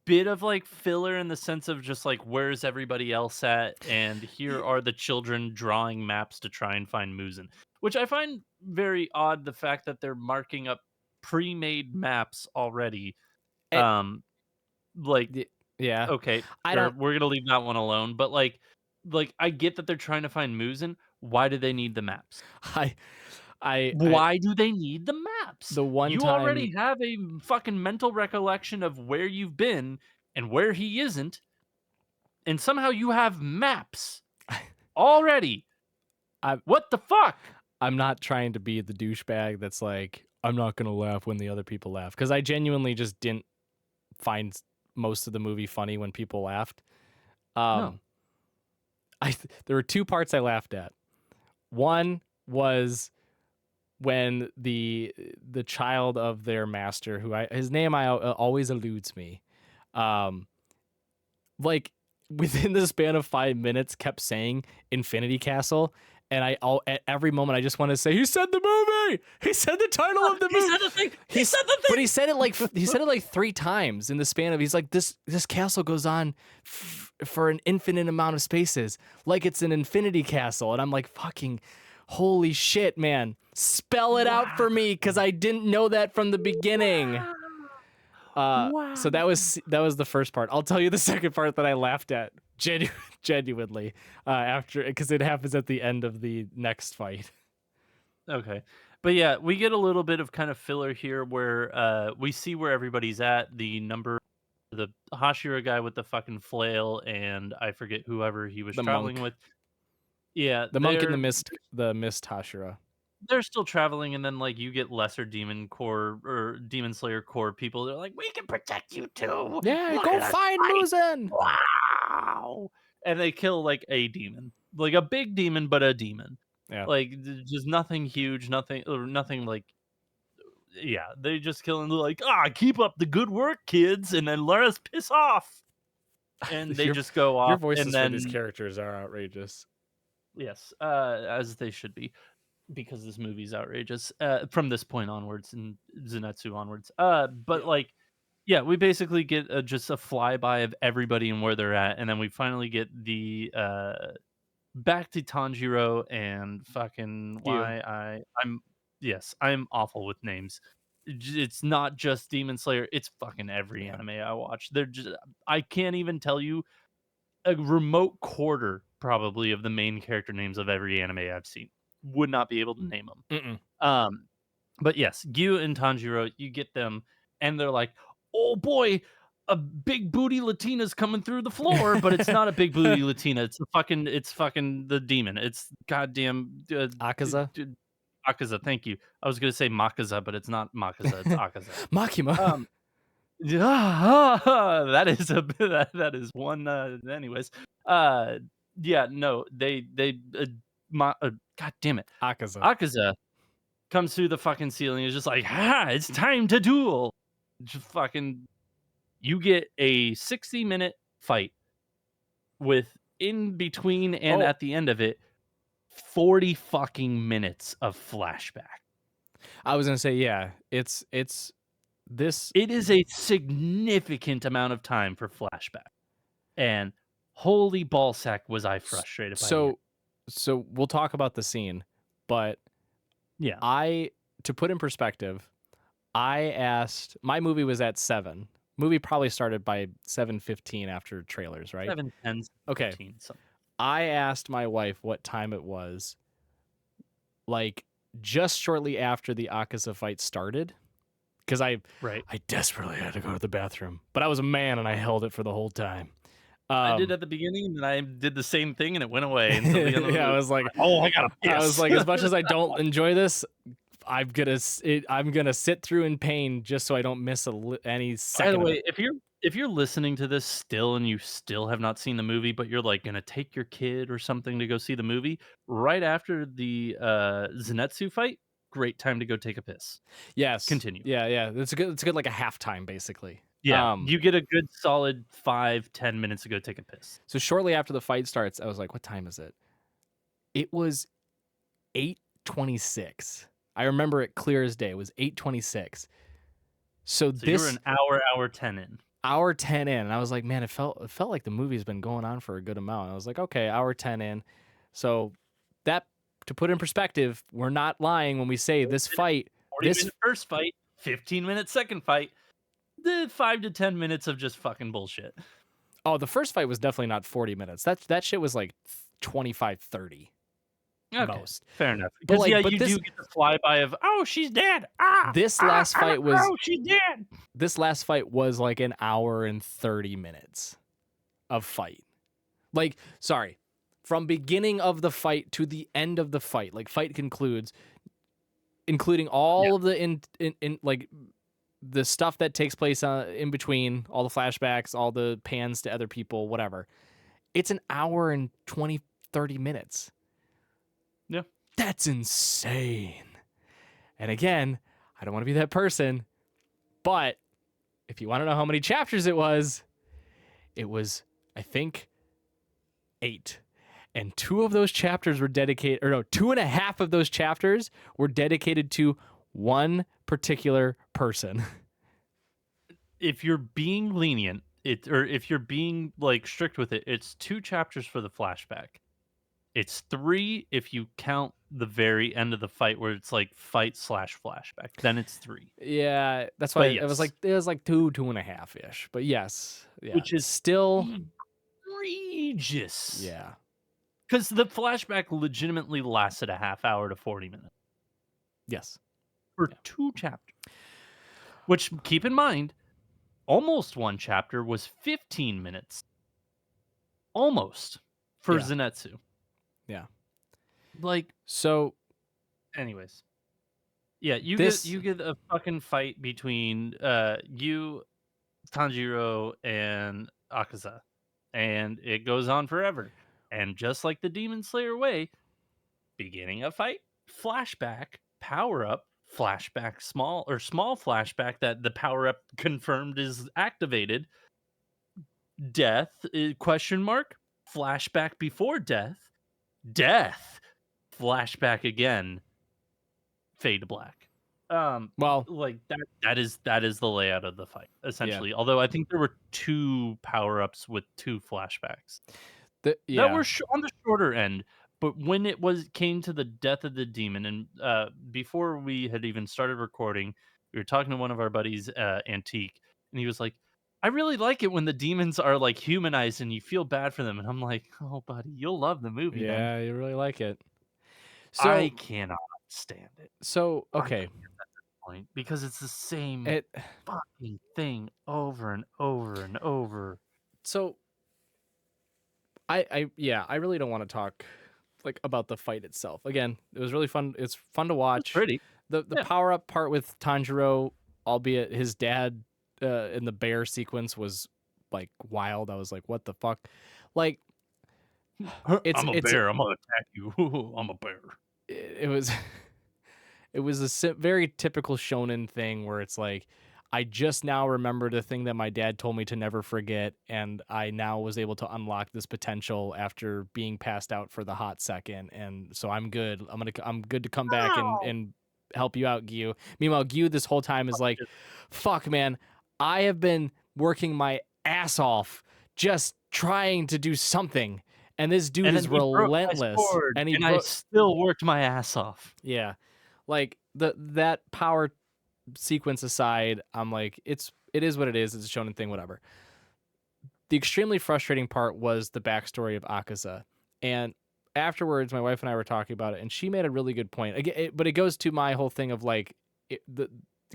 bit of like filler in the sense of just like where's everybody else at, and here are the children drawing maps to try and find Muzan, which I find very odd. The fact that they're marking up pre-made maps already. Like yeah, okay, we're we're gonna leave that one alone. But like I get that they're trying to find Muzan. Why do they need the maps? Why do they need the maps? The one You time already have a fucking mental recollection of where you've been and where he isn't, and somehow you have maps already. What the fuck? I'm not trying to be the douchebag that's like, I'm not gonna laugh when the other people laugh, because I genuinely just didn't find most of the movie funny when people laughed. No. There were 2 parts I laughed at. One was when the child of their master, his name always eludes me, like within the span of 5 minutes kept saying Infinity Castle. And at every moment I just want to say, he said the movie. He said the title of the He movie. said the thing. He said the thing. But he said it like 3 times in the span of. He's like, this castle goes on for an infinite amount of spaces, like it's an infinity castle. And I'm like, fucking, holy shit, man! Spell it out for me, because I didn't know that from the beginning. Wow. So that was the first part. I'll tell you the second part that I laughed at genuinely after, because it happens at the end of the next fight. Okay. But yeah, we get a little bit of kind of filler here where we see where everybody's at. The Hashira guy with the fucking flail, and I forget whoever he was The traveling monk. with. Yeah, The monk in the mist Hashira. they're still traveling, and then like you get lesser demon core or demon slayer core people. They're like, we can protect you too. Yeah, Look go at us find fight. Muzen. Wow. And they kill like a demon, like a big demon, but a demon. Yeah. Like just nothing huge, nothing like. Yeah, they just kill and they're like, keep up the good work, kids, and then let us piss off. And they just go Your off, voices and for these then characters are outrageous. yes, as they should be, because this movie's outrageous from this point onwards and Zenitsu onwards. But Yeah. like, yeah, we basically get just a flyby of everybody and where they're at, and then we finally get the back to Tanjiro and fucking You. I'm yes, I'm awful with names. It's not just Demon Slayer, it's fucking every Yeah. anime I watch. They're just I can't even tell you a remote quarter probably of the main character names of every anime I've seen. Would not be able to name them. Mm-mm. But yes, Gyu and Tanjiro, you get them, and they're like, "Oh boy, a big booty Latina's coming through the floor," but it's not a big booty Latina. It's fucking the demon. It's goddamn Akaza. Akaza. Thank you. I was gonna say Makaza, but it's not Makaza. It's Akaza. Makima. Yeah, that is one. Anyways, yeah, no, God damn it, Akaza. Akaza comes through the fucking ceiling. Is just like, it's time to duel. Just fucking, you get a 60-minute fight with in between and Oh, at the end of it, 40 fucking minutes of flashback. I was gonna say, yeah. It's this. It is a significant amount of time for flashback. And holy ballsack was I frustrated by the end. So we'll talk about the scene, but Yeah. to put in perspective, I asked. My movie was at 7. Movie probably started by 7:15 after trailers, right? 7, 10, Okay. 15, something. I asked my wife what time it was, like just shortly after the Akaza fight started, because I desperately had to go to the bathroom, but I was a man and I held it for the whole time. I did at the beginning, and I did the same thing, and it went away until the end of the Yeah, I movie. was like, "Oh, I gotta piss." I was like, as much as I don't enjoy this, I'm gonna sit through in pain just so I don't miss any By second the of way, it. if you're listening to this still and you still have not seen the movie, but you're like gonna take your kid or something to go see the movie right after the Zenitsu fight, great time to go take a piss. Yes, Continue. yeah. It's a good. It's good, like a halftime, basically. Yeah, you get a good solid 5-10 minutes to go take a piss. So shortly after the fight starts, I was like, "What time is it?" It was 8:26. I remember it clear as day. It was 8:26. So So you were an hour 10 in. hour 10 in, and I was like, man, it felt like the movie's been going on for a good amount. I was like, okay, hour 10 in. So that, to put in perspective, we're not lying when we say this fight, 40-minute first fight, 15-minute second fight, the 5 to 10 minutes of just fucking bullshit. Oh, the first fight was definitely not 40 minutes. That shit was like 25, 30. Okay, Most. fair enough. Because like, yeah, but you this- do get the flyby of, oh, she's dead. This last fight was oh, she's dead. This last fight was like an hour and 30 minutes of fight. Like, sorry, from beginning of the fight to the end of the fight, like fight concludes, including all of the in like the stuff that takes place in between, all the flashbacks, all the pans to other people, whatever. It's an hour and 20, 30 minutes. Yeah. That's insane. And again, I don't want to be that person, but if you want to know how many chapters it was I think 8. And 2 of those chapters were dedicated, or no, 2.5 of those chapters were dedicated to one particular person. If you're being lenient, or if you're being like strict with it, it's 2 chapters for the flashback. It's 3 if you count the very end of the fight where it's like fight/flashback. Then it's 3. Yeah, that's why But it was yes, like 2.5 ish. But yes, yeah, which is still, egregious. yeah, Because the flashback legitimately lasted a half hour to 40 minutes yes, for yeah, 2 chapters. Which, keep in mind, almost 1 chapter was 15 minutes. Almost. For yeah, Zenitsu. yeah. Like, So anyways. Yeah, this, you get a fucking fight between, you, Tanjiro, and Akaza, and it goes on forever. And just like the Demon Slayer way, beginning a fight, flashback, power up, flashback, small flashback that the power up confirmed is activated, death, question mark, flashback before death, death, flashback again, fade to black. well, Like that is the layout of the fight, yeah, essentially. Although I think there were 2 power-ups with 2 flashbacks that yeah, were on the shorter end, but when it came to the death of the demon, and before we had even started recording, we were talking to one of our buddies, Antique, and he was like, "I really like it when the demons are like humanized and you feel bad for them." And I'm like, "Oh, buddy, you'll love the movie then." yeah, you really like it. I So, cannot stand it. I okay, can't at this point because it's the same it, fucking thing over and over and over. so yeah, I really don't want to talk like about the fight itself. Again, it was really fun. It's fun to It's watch. pretty. The Yeah. power up part with Tanjiro, albeit his dad in the bear sequence was like wild. I was like, what the fuck? Like I'm a it's bear. I'm gonna attack you. I'm a bear. it was it was a very typical shonen thing where it's like I just now remembered a thing that my dad told me to never forget, and I now was able to unlock this potential after being passed out for the hot second, and so I'm good. I'm good to come back Ow! and help you out, Gyu. Meanwhile, Gyu this whole time is like, "Fuck, man, I have been working my ass off just trying to do something, and this dude And then is he broke my relentless, sword, and he and I broke." still worked my ass off. Yeah, like that power sequence aside, I'm like, it is what it is. It's a shonen thing, whatever. The extremely frustrating part was the backstory of Akaza, and afterwards, my wife and I were talking about it, and she made a really good point. Again, but it goes to my whole thing of like,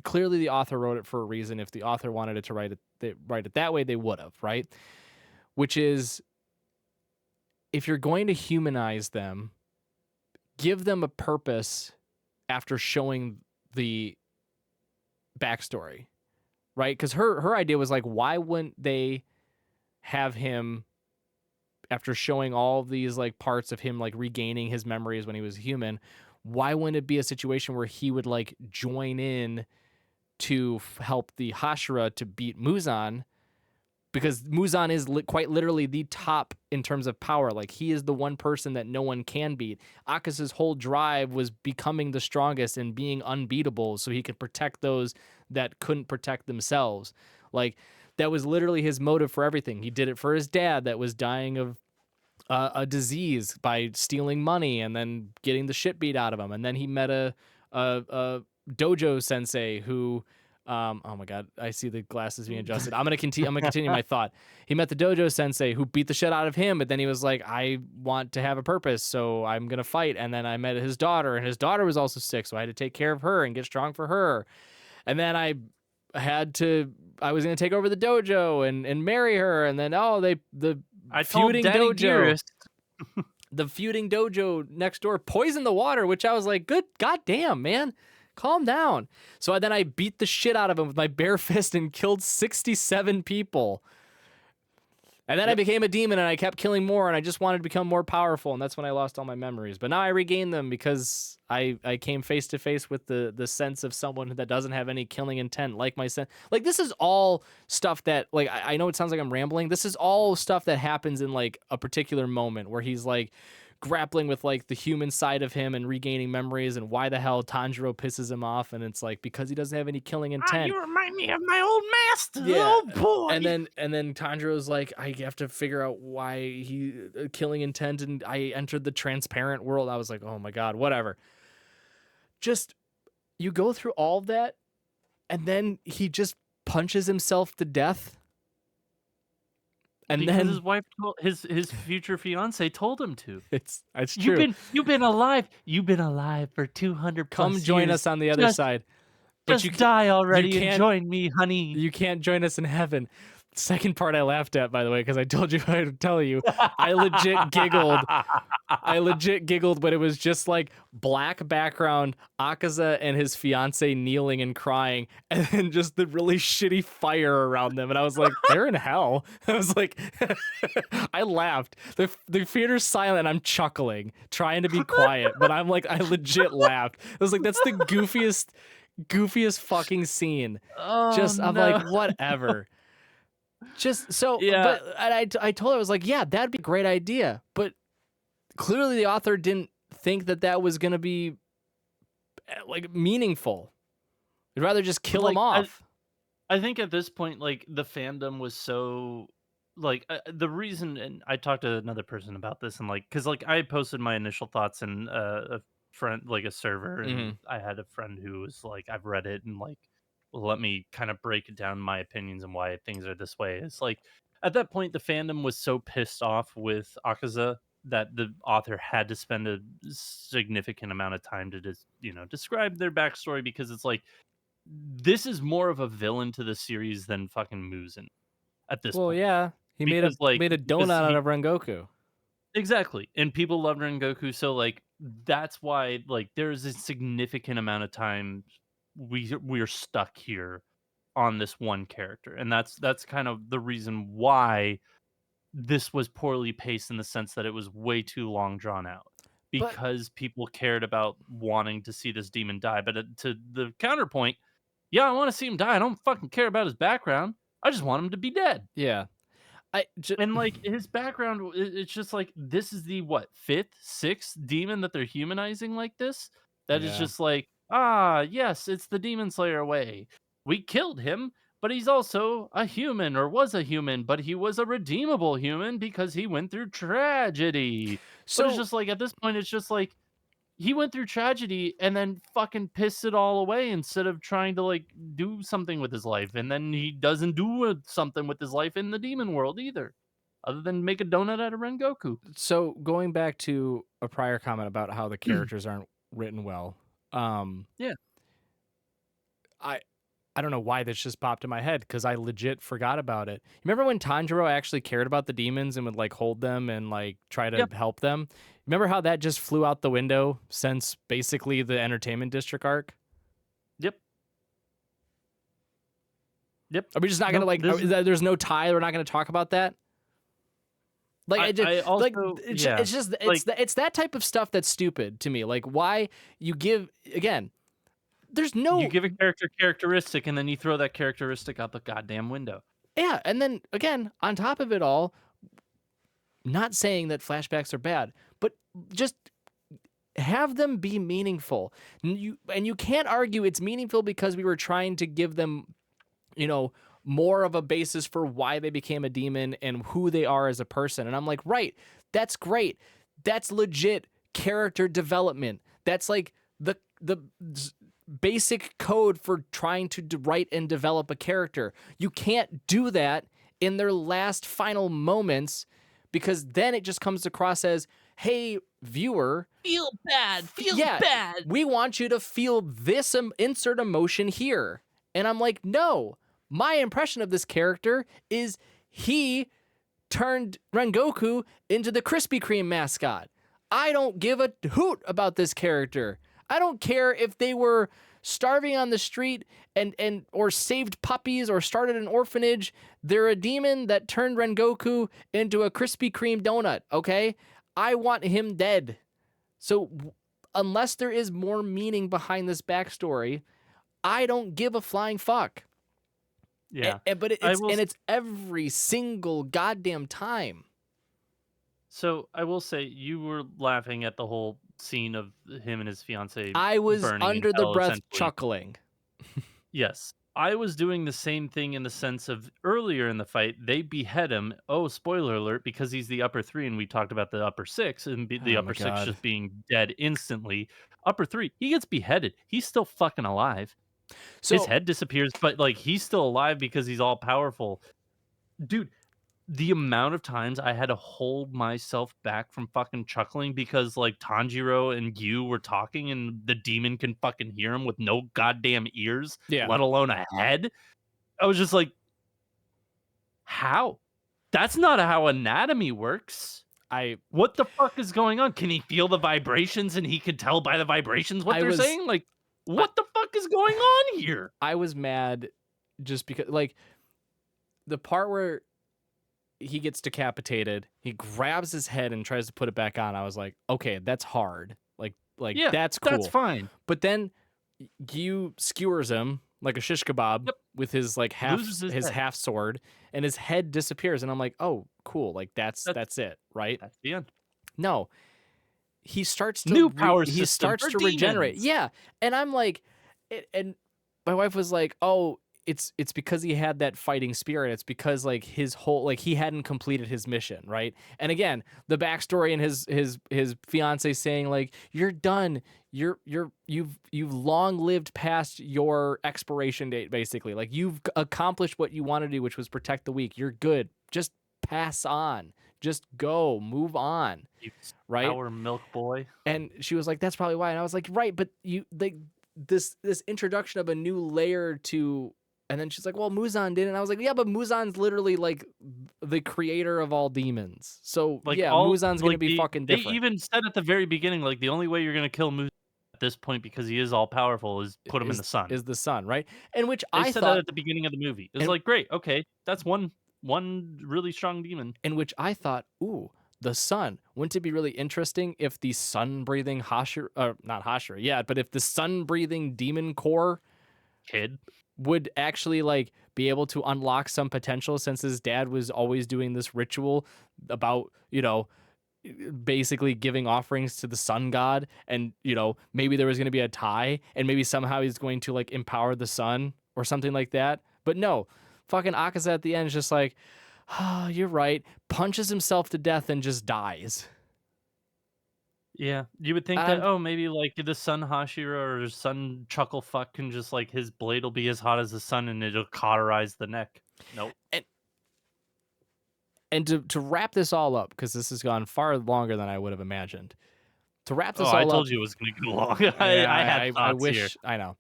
clearly the author wrote it for a reason. If the author wanted it to write it that way, they would have, right? Which is, if you're going to humanize them, give them a purpose after showing the backstory, right? Because her idea was like, why wouldn't they have him after showing all these like parts of him like regaining his memories when he was human? Why wouldn't it be a situation where he would like join in to help the Hashira to beat Muzan? Because Muzan is quite literally the top in terms of power. Like, he is the one person that no one can beat. Akasa's whole drive was becoming the strongest and being unbeatable so he could protect those that couldn't protect themselves. Like, that was literally his motive for everything. He did it for his dad that was dying of a disease by stealing money and then getting the shit beat out of him. And then he met a dojo sensei who, oh my god, I see the glasses being adjusted. I'm gonna continue my thought. He met the dojo sensei who beat the shit out of him, but then he was like, I want to have a purpose, so I'm gonna fight. And then I met his daughter, and his daughter was also sick, so I had to take care of her and get strong for her. And then I was gonna take over the dojo and marry her, and then the I told feuding Daddy dojo. Dearest. The feuding dojo next door poisoned the water, which I was like, good goddamn, man. Calm down. So then I beat the shit out of him with my bare fist and killed 67 people. And then I became a demon and I kept killing more and I just wanted to become more powerful. And that's when I lost all my memories. But now I regained them because I came face to face with the sense of someone that doesn't have any killing intent, like my sense. Like, this is all stuff that, like, I know it sounds like I'm rambling. This is all stuff that happens in, like, a particular moment where he's, like, grappling with, like, the human side of him and regaining memories and why the hell Tanjiro pisses him off. And it's like, because he doesn't have any killing intent. You remind me of my old master. Yeah. Oh boy. And then Tanjiro's like, I have to figure out why he killing intent, and I entered the transparent world. I was like, oh my God, whatever. Just, you go through all of that, and then he just punches himself to death. And because then his wife, his future fiance, told him to. it's true. You've been alive. You've been alive for 200 plus Come join years. us on the other side. But just die already you and can't- join me, honey. You can't join us in heaven. Second part I laughed at, by the way, because I told you I'd tell you. I legit giggled. I legit giggled when it was just like black background, Akaza and his fiance kneeling and crying, and then just the really shitty fire around them. And I was like, they're in hell. I was like, I laughed. The theater's silent, and I'm chuckling, trying to be quiet, but I'm like, I legit laughed. I was like, that's the goofiest fucking scene. Oh, I'm like, whatever. Just so, Yeah. but I told her, I was like, yeah, that'd be a great idea. But clearly the author didn't think that was going to be like meaningful. They'd rather just kill him off. I think at this point, like, the fandom was so, like, the reason, and I talked to another person about this, and like, because like I posted my initial thoughts in a friend, like a server, and I had a friend who was like, I've read it, and like, let me kind of break it down my opinions and why things are this way. It's like, at that point, the fandom was so pissed off with Akaza that the author had to spend a significant amount of time to just, describe their backstory, because it's like, this is more of a villain to the series than fucking Muzan at this point. Well, yeah, he made a donut out of Rengoku. Exactly. And people loved Rengoku, so like that's why like there's a significant amount of time we're stuck here on this one character. And that's kind of the reason why this was poorly paced, in the sense that it was way too long drawn out. Because people cared about wanting to see this demon die. But to the counterpoint, yeah, I want to see him die. I don't fucking care about his background. I just want him to be dead. Yeah. And like his background, it's just like, this is the fifth, sixth demon that they're humanizing like this. That is just like, yes, it's the Demon Slayer way. We killed him, but he's also a human, or was a human, but he was a redeemable human because he went through tragedy. So it's just like, at this point, it's just like, he went through tragedy and then fucking pissed it all away instead of trying to like do something with his life. And then he doesn't do something with his life in the demon world either, other than make a donut out of Rengoku. So going back to a prior comment about how the characters aren't written well. Yeah. I don't know why this just popped in my head, because I legit forgot about it. Remember when Tanjiro actually cared about the demons and would like hold them and like try to help them? Remember how that just flew out the window since basically the Entertainment District arc? Yep. Are we just not gonna there's no tie? We're not gonna talk about that? Like it's that type of stuff that's stupid to me. Like, why you give again? You give a character characteristic, and then you throw that characteristic out the goddamn window. Yeah, and then again, on top of it all, not saying that flashbacks are bad, but just have them be meaningful. And you can't argue it's meaningful because we were trying to give them, more of a basis for why they became a demon and who they are as a person. And I'm like, right, that's great. That's legit character development. That's like the basic code for trying to write and develop a character. You can't do that in their last final moments, because then it just comes across as, hey, viewer, feel bad, bad. We want you to feel this, insert emotion here. And I'm like, no, my impression of this character is he turned Rengoku into the Krispy Kreme mascot. I don't give a hoot about this character. I don't care if they were starving on the street and or saved puppies or started an orphanage. They're a demon that turned Rengoku into a Krispy Kreme donut, okay? I want him dead. So unless there is more meaning behind this backstory, I don't give a flying fuck. Yeah. But I it's will and it's every single goddamn time. So I will say you were laughing at the whole scene of him and his fiance I was burning in under the hell, breath essentially. chuckling. Yes. I was doing the same thing in the sense of earlier in the fight, they behead him. Oh, spoiler alert, because he's the upper three, and we talked about the upper six, and the Oh my upper six god. just being dead instantly. Upper three, he gets beheaded. He's still fucking alive. His So head disappears, but like he's still alive because he's all powerful. Dude, the amount of times I had to hold myself back from fucking chuckling because, like, Tanjiro and Yu were talking and the demon can fucking hear him with no goddamn ears, yeah, let alone a head. I was just like, "How? That's not how anatomy works. I What the fuck is going on? Can he feel the vibrations and he can tell by the vibrations what I they're was saying? Like, I, what the fuck is going on here?" I was mad just because like the part where he gets decapitated, he grabs his head and tries to put it back on. I was like, okay, that's hard. Like Yeah, that's that's cool. fine. But then Gyu skewers him like a shish kebab Yep, with his like loses his his head. half sword, and his head disappears. And I'm like, oh, cool. Like That's that's it, right? that's the end. No, he starts to New power he system starts for to regenerate. demons. Yeah, and I'm like, and my wife was like, oh. It's because he had that fighting spirit. It's because like his whole like he hadn't completed his mission, right? And again, the backstory and his fiance saying like you're done, you've long lived past your expiration date, basically. Like you've accomplished what you want to do, which was protect the weak. You're good. Just pass on. Just go, move on, You right? sour milk boy. And she was like, "That's probably why." And I was like, "Right, but you like this introduction of a new layer to." And then she's like, "Well, Muzan did," and I was like, "Yeah, but Muzan's literally like the creator of all demons. So Like, yeah, all Muzan's gonna like, be fucking they different." even said at the very beginning, like, the only way you're gonna kill Moose at this point because he is all powerful is put him in the sun. Is the sun, right? And which They I said that thought, at the beginning of the movie. It's and like, great, okay, that's one really strong demon. in which I thought, ooh, the sun. Wouldn't it be really interesting if the sun breathing Hashira, not Hashira, yeah, but if the sun breathing demon core Kid. would actually like be able to unlock some potential since his dad was always doing this ritual about, basically giving offerings to the sun god, and maybe there was going to be a tie and maybe somehow he's going to like empower the sun or something like that. But no, fucking Akaza at the end is just like, oh, you're right, punches himself to death and just dies. Yeah, you would think that, And oh, maybe, like, the sun Hashira or sun Chucklefuck can just, like, his blade will be as hot as the sun and it'll cauterize the neck. Nope. and, and to wrap this all up, because this has gone far longer than I would have imagined. To wrap Oh, this I all up, told you it was gonna go long. yeah, I had I thoughts here. wish I know.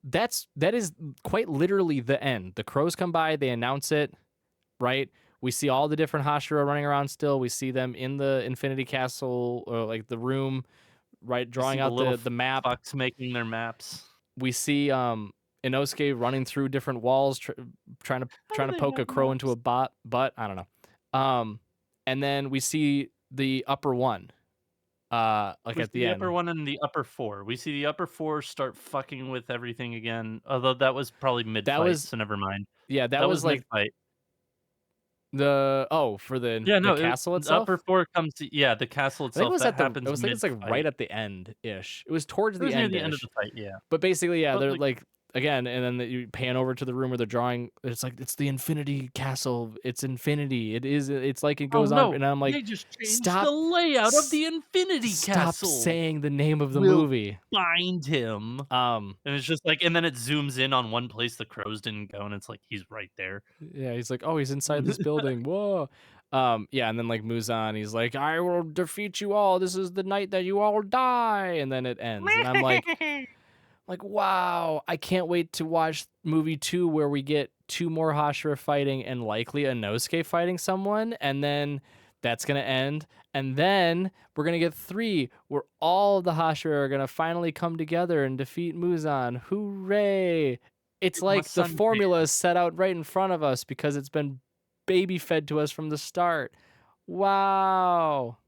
That is quite literally the end. The crows come by, they announce it, right? We see all the different Hashira running around still. We see them in the Infinity Castle, or like the room, right, You see drawing the out little the map. fucks making their maps. We see Inosuke running through different walls, trying How do to they poke a have crow into maps? a butt. I don't know. And then we see the upper one, like We at see the the upper end. one and the upper 4. We see the upper 4 start fucking with everything again, although that was probably That mid-fight, was so never mind. Yeah, that That was was like mid-fight. for Yeah, the no, castle the upper itself. 4 comes to yeah, the castle I think it itself, was that it happens was like it's like right mid-fight. at the end ish. It was towards It the was near end the end of the ish. fight, yeah. But basically, yeah, But, they're like, like again, and then you pan over to the room where they're drawing. It's like it's the Infinity Castle. It's infinity. It is. It's like it oh, goes on, no, and I'm like, they just changed the stop, layout of s- the Infinity stop Castle. saying the name of the We'll movie. find him. Um, And it's just like and then it zooms in on one place the crows didn't go, and it's like, he's right there. yeah, he's like, oh, he's inside this building. Whoa. Yeah, and then like Muzan, he's like, I will defeat you all. This is the night that you all die, and then it ends, and I'm like, wow, I can't wait to watch movie 2 where we get 2 more Hashira fighting and likely a Inosuke fighting someone, and then That's gonna end, and then we're gonna get 3, where all of the Hashira are gonna finally come together and defeat Muzan. Hooray! It's My like the son. formula is set out right in front of us because it's been baby fed to us from the start. Wow.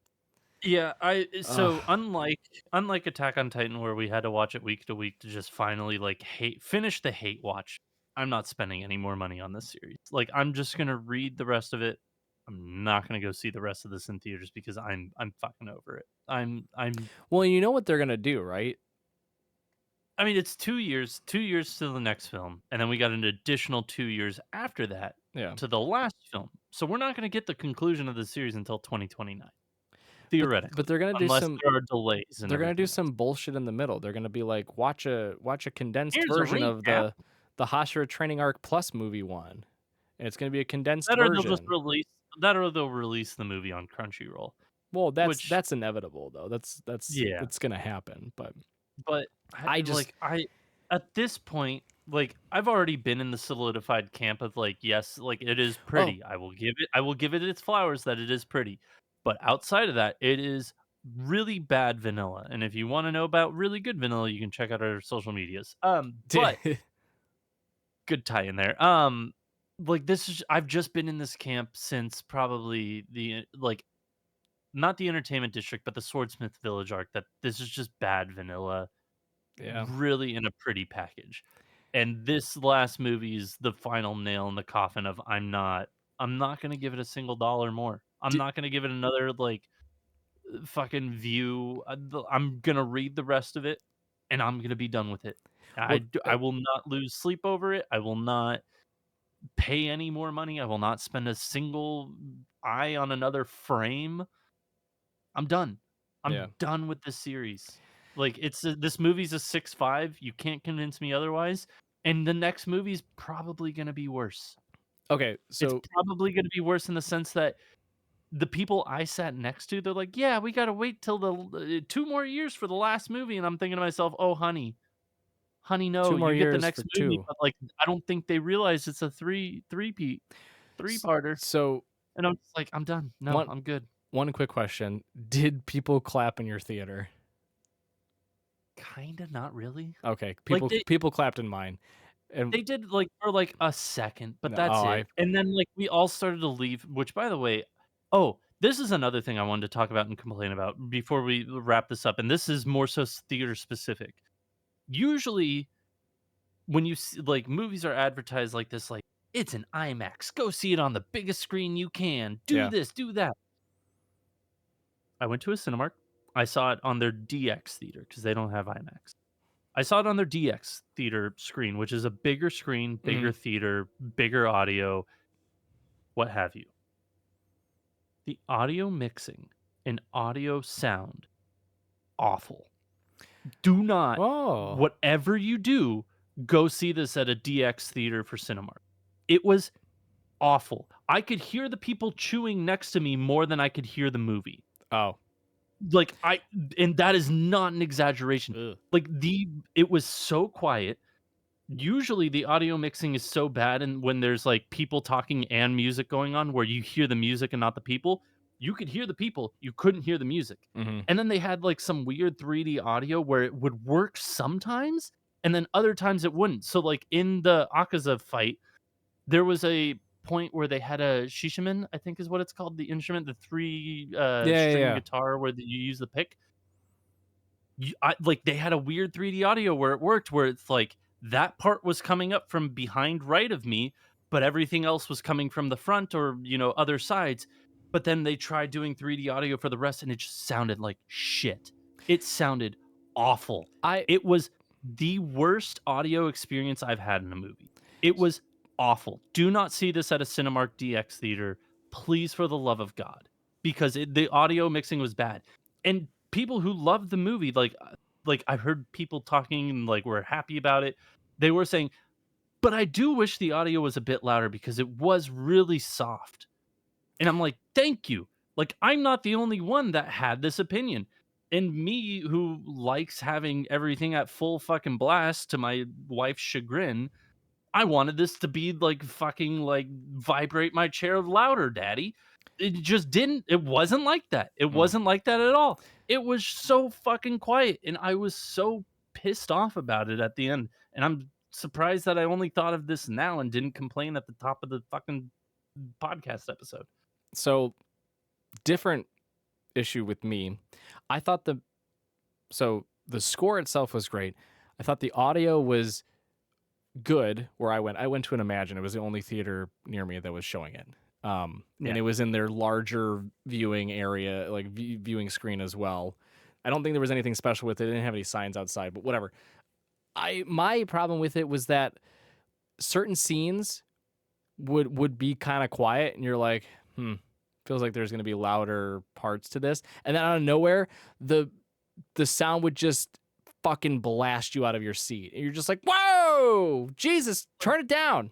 Yeah, Ugh. so unlike Attack on Titan where we had to watch it week to week to just finally like finish the hate watch. I'm not spending any more money on this series. Like I'm just going to read the rest of it. I'm not going to go see the rest of this in theaters because I'm fucking over it. I'm Well, you know what they're gonna do, right? I mean it's 2 years to the next film and then we got an additional 2 years after that Yeah. to the last film. So we're not going to get the conclusion of the series until 2029 But theoretically, unless there are delays and they're gonna do everything some else. bullshit in the middle. They're gonna be like, watch a condensed Here's a version of recap. the Hashira Training Arc Plus movie one, and it's gonna be a condensed That or they'll just version. release that or they'll release the movie on Crunchyroll, Well, which that's inevitable though. That's yeah, it's gonna happen. But but I just I at this point, like, I've already been in the solidified camp of, like, yes, like, it is oh pretty. I will give it its flowers that it is pretty, but outside of that, it is really bad vanilla, and if you wanna know about really good vanilla, you can check out our social medias. But good tie in there. Like, this is I've just been in this camp since probably like not the entertainment district, but the Swordsmith Village arc that this is just bad vanilla, yeah. really in a pretty package. And this last movie is the final nail in the coffin of I'm not gonna give it a single dollar more. I'm Did, not gonna give it another like fucking view. I'm gonna read the rest of it and I'm gonna be done with it. well, I will not lose sleep over it. I will not pay any more money. I will not spend a single eye on another frame. I'm done. yeah. I'm done with this series. Like, this movie's a 6.5, you can't convince me otherwise, and the next movie's probably gonna be worse. Okay, It's so probably gonna be worse in the sense that the people I sat next to, they're like, "Yeah, we gotta wait till 2 more years for the last movie," and I'm thinking to myself, "Oh, honey, no, 2 more you get the years next for movie," 2. but, like, I don't think they realize it's a S- three-parter, So and I'm just like, "I'm done. No, one I'm good." one quick question: did people clap in your theater? Kinda, not really. Okay, Like, people clapped in mine, and they did, like, for, like, a second, but no, that's oh, it, I and then, like, we all started to leave, which, by the way this is another thing I wanted to talk about and complain about before we wrap this up, and this is more so theater specific. Usually, when you see like, movies are advertised like this, like, "It's an IMAX, go see it on the biggest screen you can, do yeah. this, do that." I went to a Cinemark, I saw it on their DX theater because they don't have IMAX. I saw it on their DX theater screen, which is a bigger screen, bigger Mhm. theater, bigger audio, what have you. The audio mixing and audio sound, awful. Do not, Oh, whatever you do, go see this at a DX theater for Cinemark. It was awful. I could hear the people chewing next to me more than I could hear the movie. oh, Like, and that is not an exaggeration. ugh. Like, it was so quiet. Usually the audio mixing is so bad and when there's like people talking and music going on where you hear the music and not the people, you could hear the people, you couldn't hear the music. Mhm. And then they had like some weird 3D audio where it would work sometimes and then other times it wouldn't. So like in the Akaza fight, there was a point where they had a shishiman, I think is what it's called, the instrument, the three Yeah, yeah, string yeah. guitar where you use the pick. Like, they had a weird 3D audio where it worked, where it's like that part was coming up from behind right of me, but everything else was coming from the front or, other sides. But then they tried doing 3D audio for the rest, and it just sounded like shit. It sounded awful. I It was the worst audio experience I've had in a movie. It was awful. Do not see this at a Cinemark DX theater, please, for the love of God, because the audio mixing was bad. And people who loved the movie, like I've heard people talking and like were happy about it. They were saying, "But I do wish the audio was a bit louder because it was really soft." And I'm like, "Thank you." Like I'm not the only one that had this opinion. And me who likes having everything at full fucking blast to my wife's chagrin, I wanted this to be like fucking like vibrate my chair louder, daddy. It just didn't. It wasn't like that. It Mm. wasn't like that at all. It was so fucking quiet, and I was so pissed off about it at the end. And I'm surprised that I only thought of this now and didn't complain at the top of the fucking podcast episode. So different issue with me. I thought the score itself was great. I thought the audio was good where I went. I went to an Imagine. It was the only theater near me that was showing it. And Yeah. it was in their larger viewing area, like viewing screen as well. I don't think there was anything special with it. It didn't have any signs outside, but whatever. My problem with it was that certain scenes would be kind of quiet, and you're like, feels like there's going to be louder parts to this, and then out of nowhere, the sound would just fucking blast you out of your seat, and you're just like, whoa, Jesus, turn it down.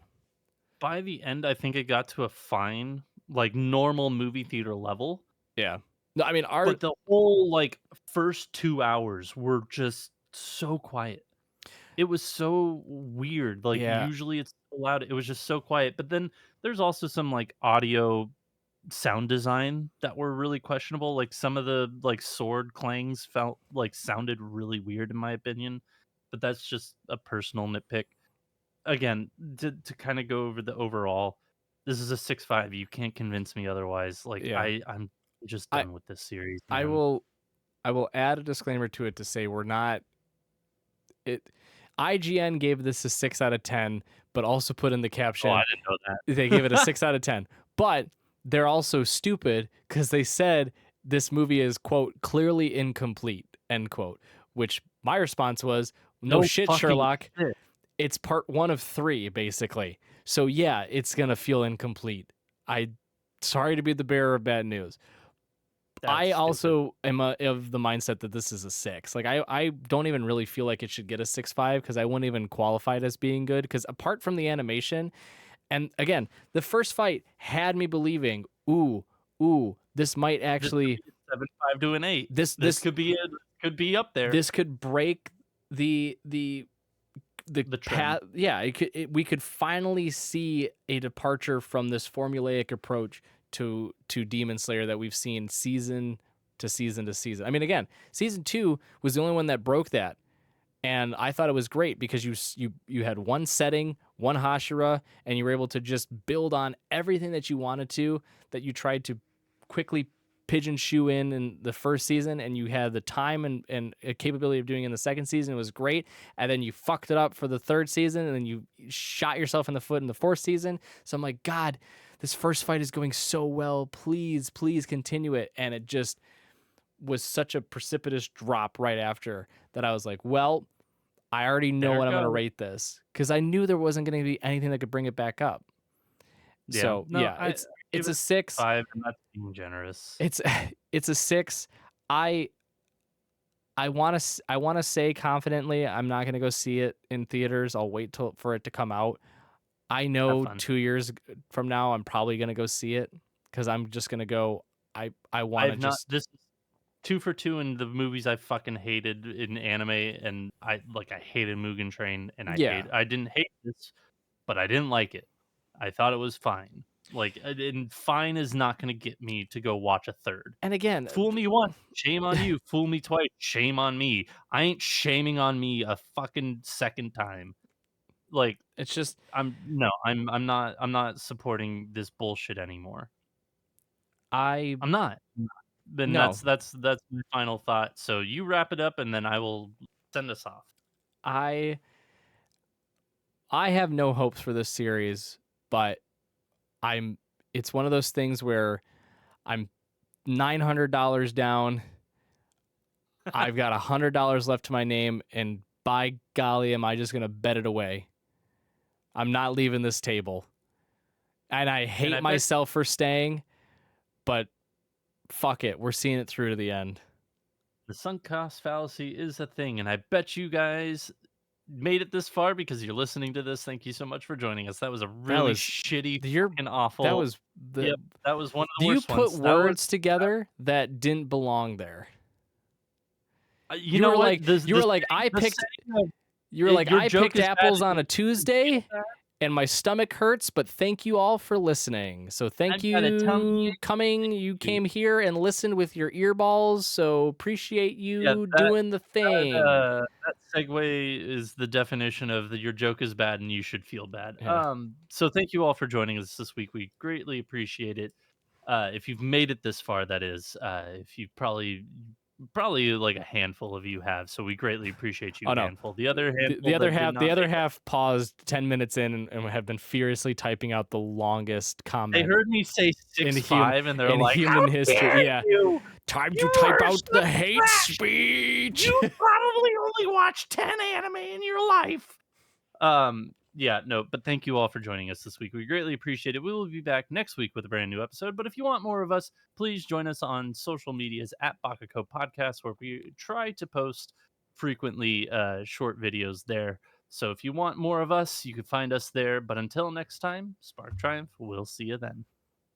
By the end, I think it got to a fine, like normal movie theater level. Yeah. No, I mean, But the whole like first 2 hours were just so quiet. It was so weird. Like usually it's so loud. It was just so quiet. But then there's also some like audio sound design that were really questionable. Like some of the like sword clangs felt like sounded really weird in my opinion. But that's just a personal nitpick. Again, to kind of go over the overall, this is a 6.5. You can't convince me otherwise. Like I'm just done with this series. Man. I will add a disclaimer to it to say we're not it. IGN gave this a 6 out of 10, but also put in the caption. Oh, I didn't know that. They gave it a 6 out of 10. But they're also stupid because they said this movie is, quote, clearly incomplete, end quote, which my response was, no shit, Sherlock. Shit. It's part 1 of 3, basically. So yeah, it's going to feel incomplete. Sorry to be the bearer of bad news. I also am of the mindset that this is a 6. Like I don't even really feel like it should get a 6.5 because I wouldn't even qualify it as being good. Because apart from the animation, and again, the first fight had me believing, ooh, this might actually 7.5 to an 8. This could be up there. This could break the path. Yeah, we could finally see a departure from this formulaic approach to Demon Slayer that we've seen season to season to season. I mean, again, season 2 was the only one that broke that, and I thought it was great because you had one setting, one Hashira, and you were able to just build on everything that you wanted to, that you tried to quickly pigeon shoe in the first season, and you had the time and capability of doing it in the second season. It was great, and then you fucked it up for the third season, and then you shot yourself in the foot in the fourth season. So I'm like, God, this first fight is going so well. Please continue it. And it just was such a precipitous drop right after that. I was like, well, I already know what I'm going to rate this because I knew there wasn't going to be anything that could bring it back up. Yeah. So yeah, it's a 6. 5, and that's being generous. It's a 6. I want to say confidently I'm not going to go see it in theaters. I'll wait for it to come out. I know 2 years from now I'm probably going to go see it because I'm just going to go. I want to just. This is 2 for 2 in the movies I fucking hated in anime, and I hated Mugen Train, and I didn't hate this, but I didn't like it. I thought it was fine. Like, and fine is not going to get me to go watch a third. And again, fool me once, shame on you. Fool me twice, shame on me. I ain't shaming on me a fucking second time. Like, it's just I'm not supporting this bullshit anymore. I'm not. Then no. that's my final thought. So you wrap it up, and then I will send us off. I have no hopes for this series, but it's one of those things where I'm $900 down. I've got $100 left to my name, and by golly, am I just going to bet it away? I'm not leaving this table. And I hate myself for staying, but fuck it. We're seeing it through to the end. The sunk cost fallacy is a thing, and I bet you guys made it this far because you're listening to this. Thank you so much for joining us. That was a really shitty and awful. That was that was one of the worst ones. You put words together that didn't belong there. You know what? You were like, I picked apples on a Tuesday, and my stomach hurts, but thank you all for listening. So thank I've got a tummy you ache. coming. You You. came here and listened with your earballs. So appreciate Yeah, you that doing the that, thing. that segue is the definition of your joke is bad and you should feel bad. Yeah. So thank you all for joining us this week. We greatly appreciate it. If you've made it this far, that is, if you probably like a handful of you have, so we greatly appreciate you, Oh no. handful. The other The handful other that did half the not other make it, half paused 10 minutes in and have been furiously typing out the longest they comment heard me say in 6'5", and they're in like, "How human history. dare Yeah. you? Time to You type are out the such hate trash! speech. You probably only watched 10 anime in your life." Yeah, no, but thank you all for joining us this week. We greatly appreciate it. We will be back next week with a brand new episode. But if you want more of us, please join us on social medias at Baka&Co Podcast, where we try to post frequently short videos there. So if you want more of us, you can find us there. But until next time, Spark Triumph. We'll see you then.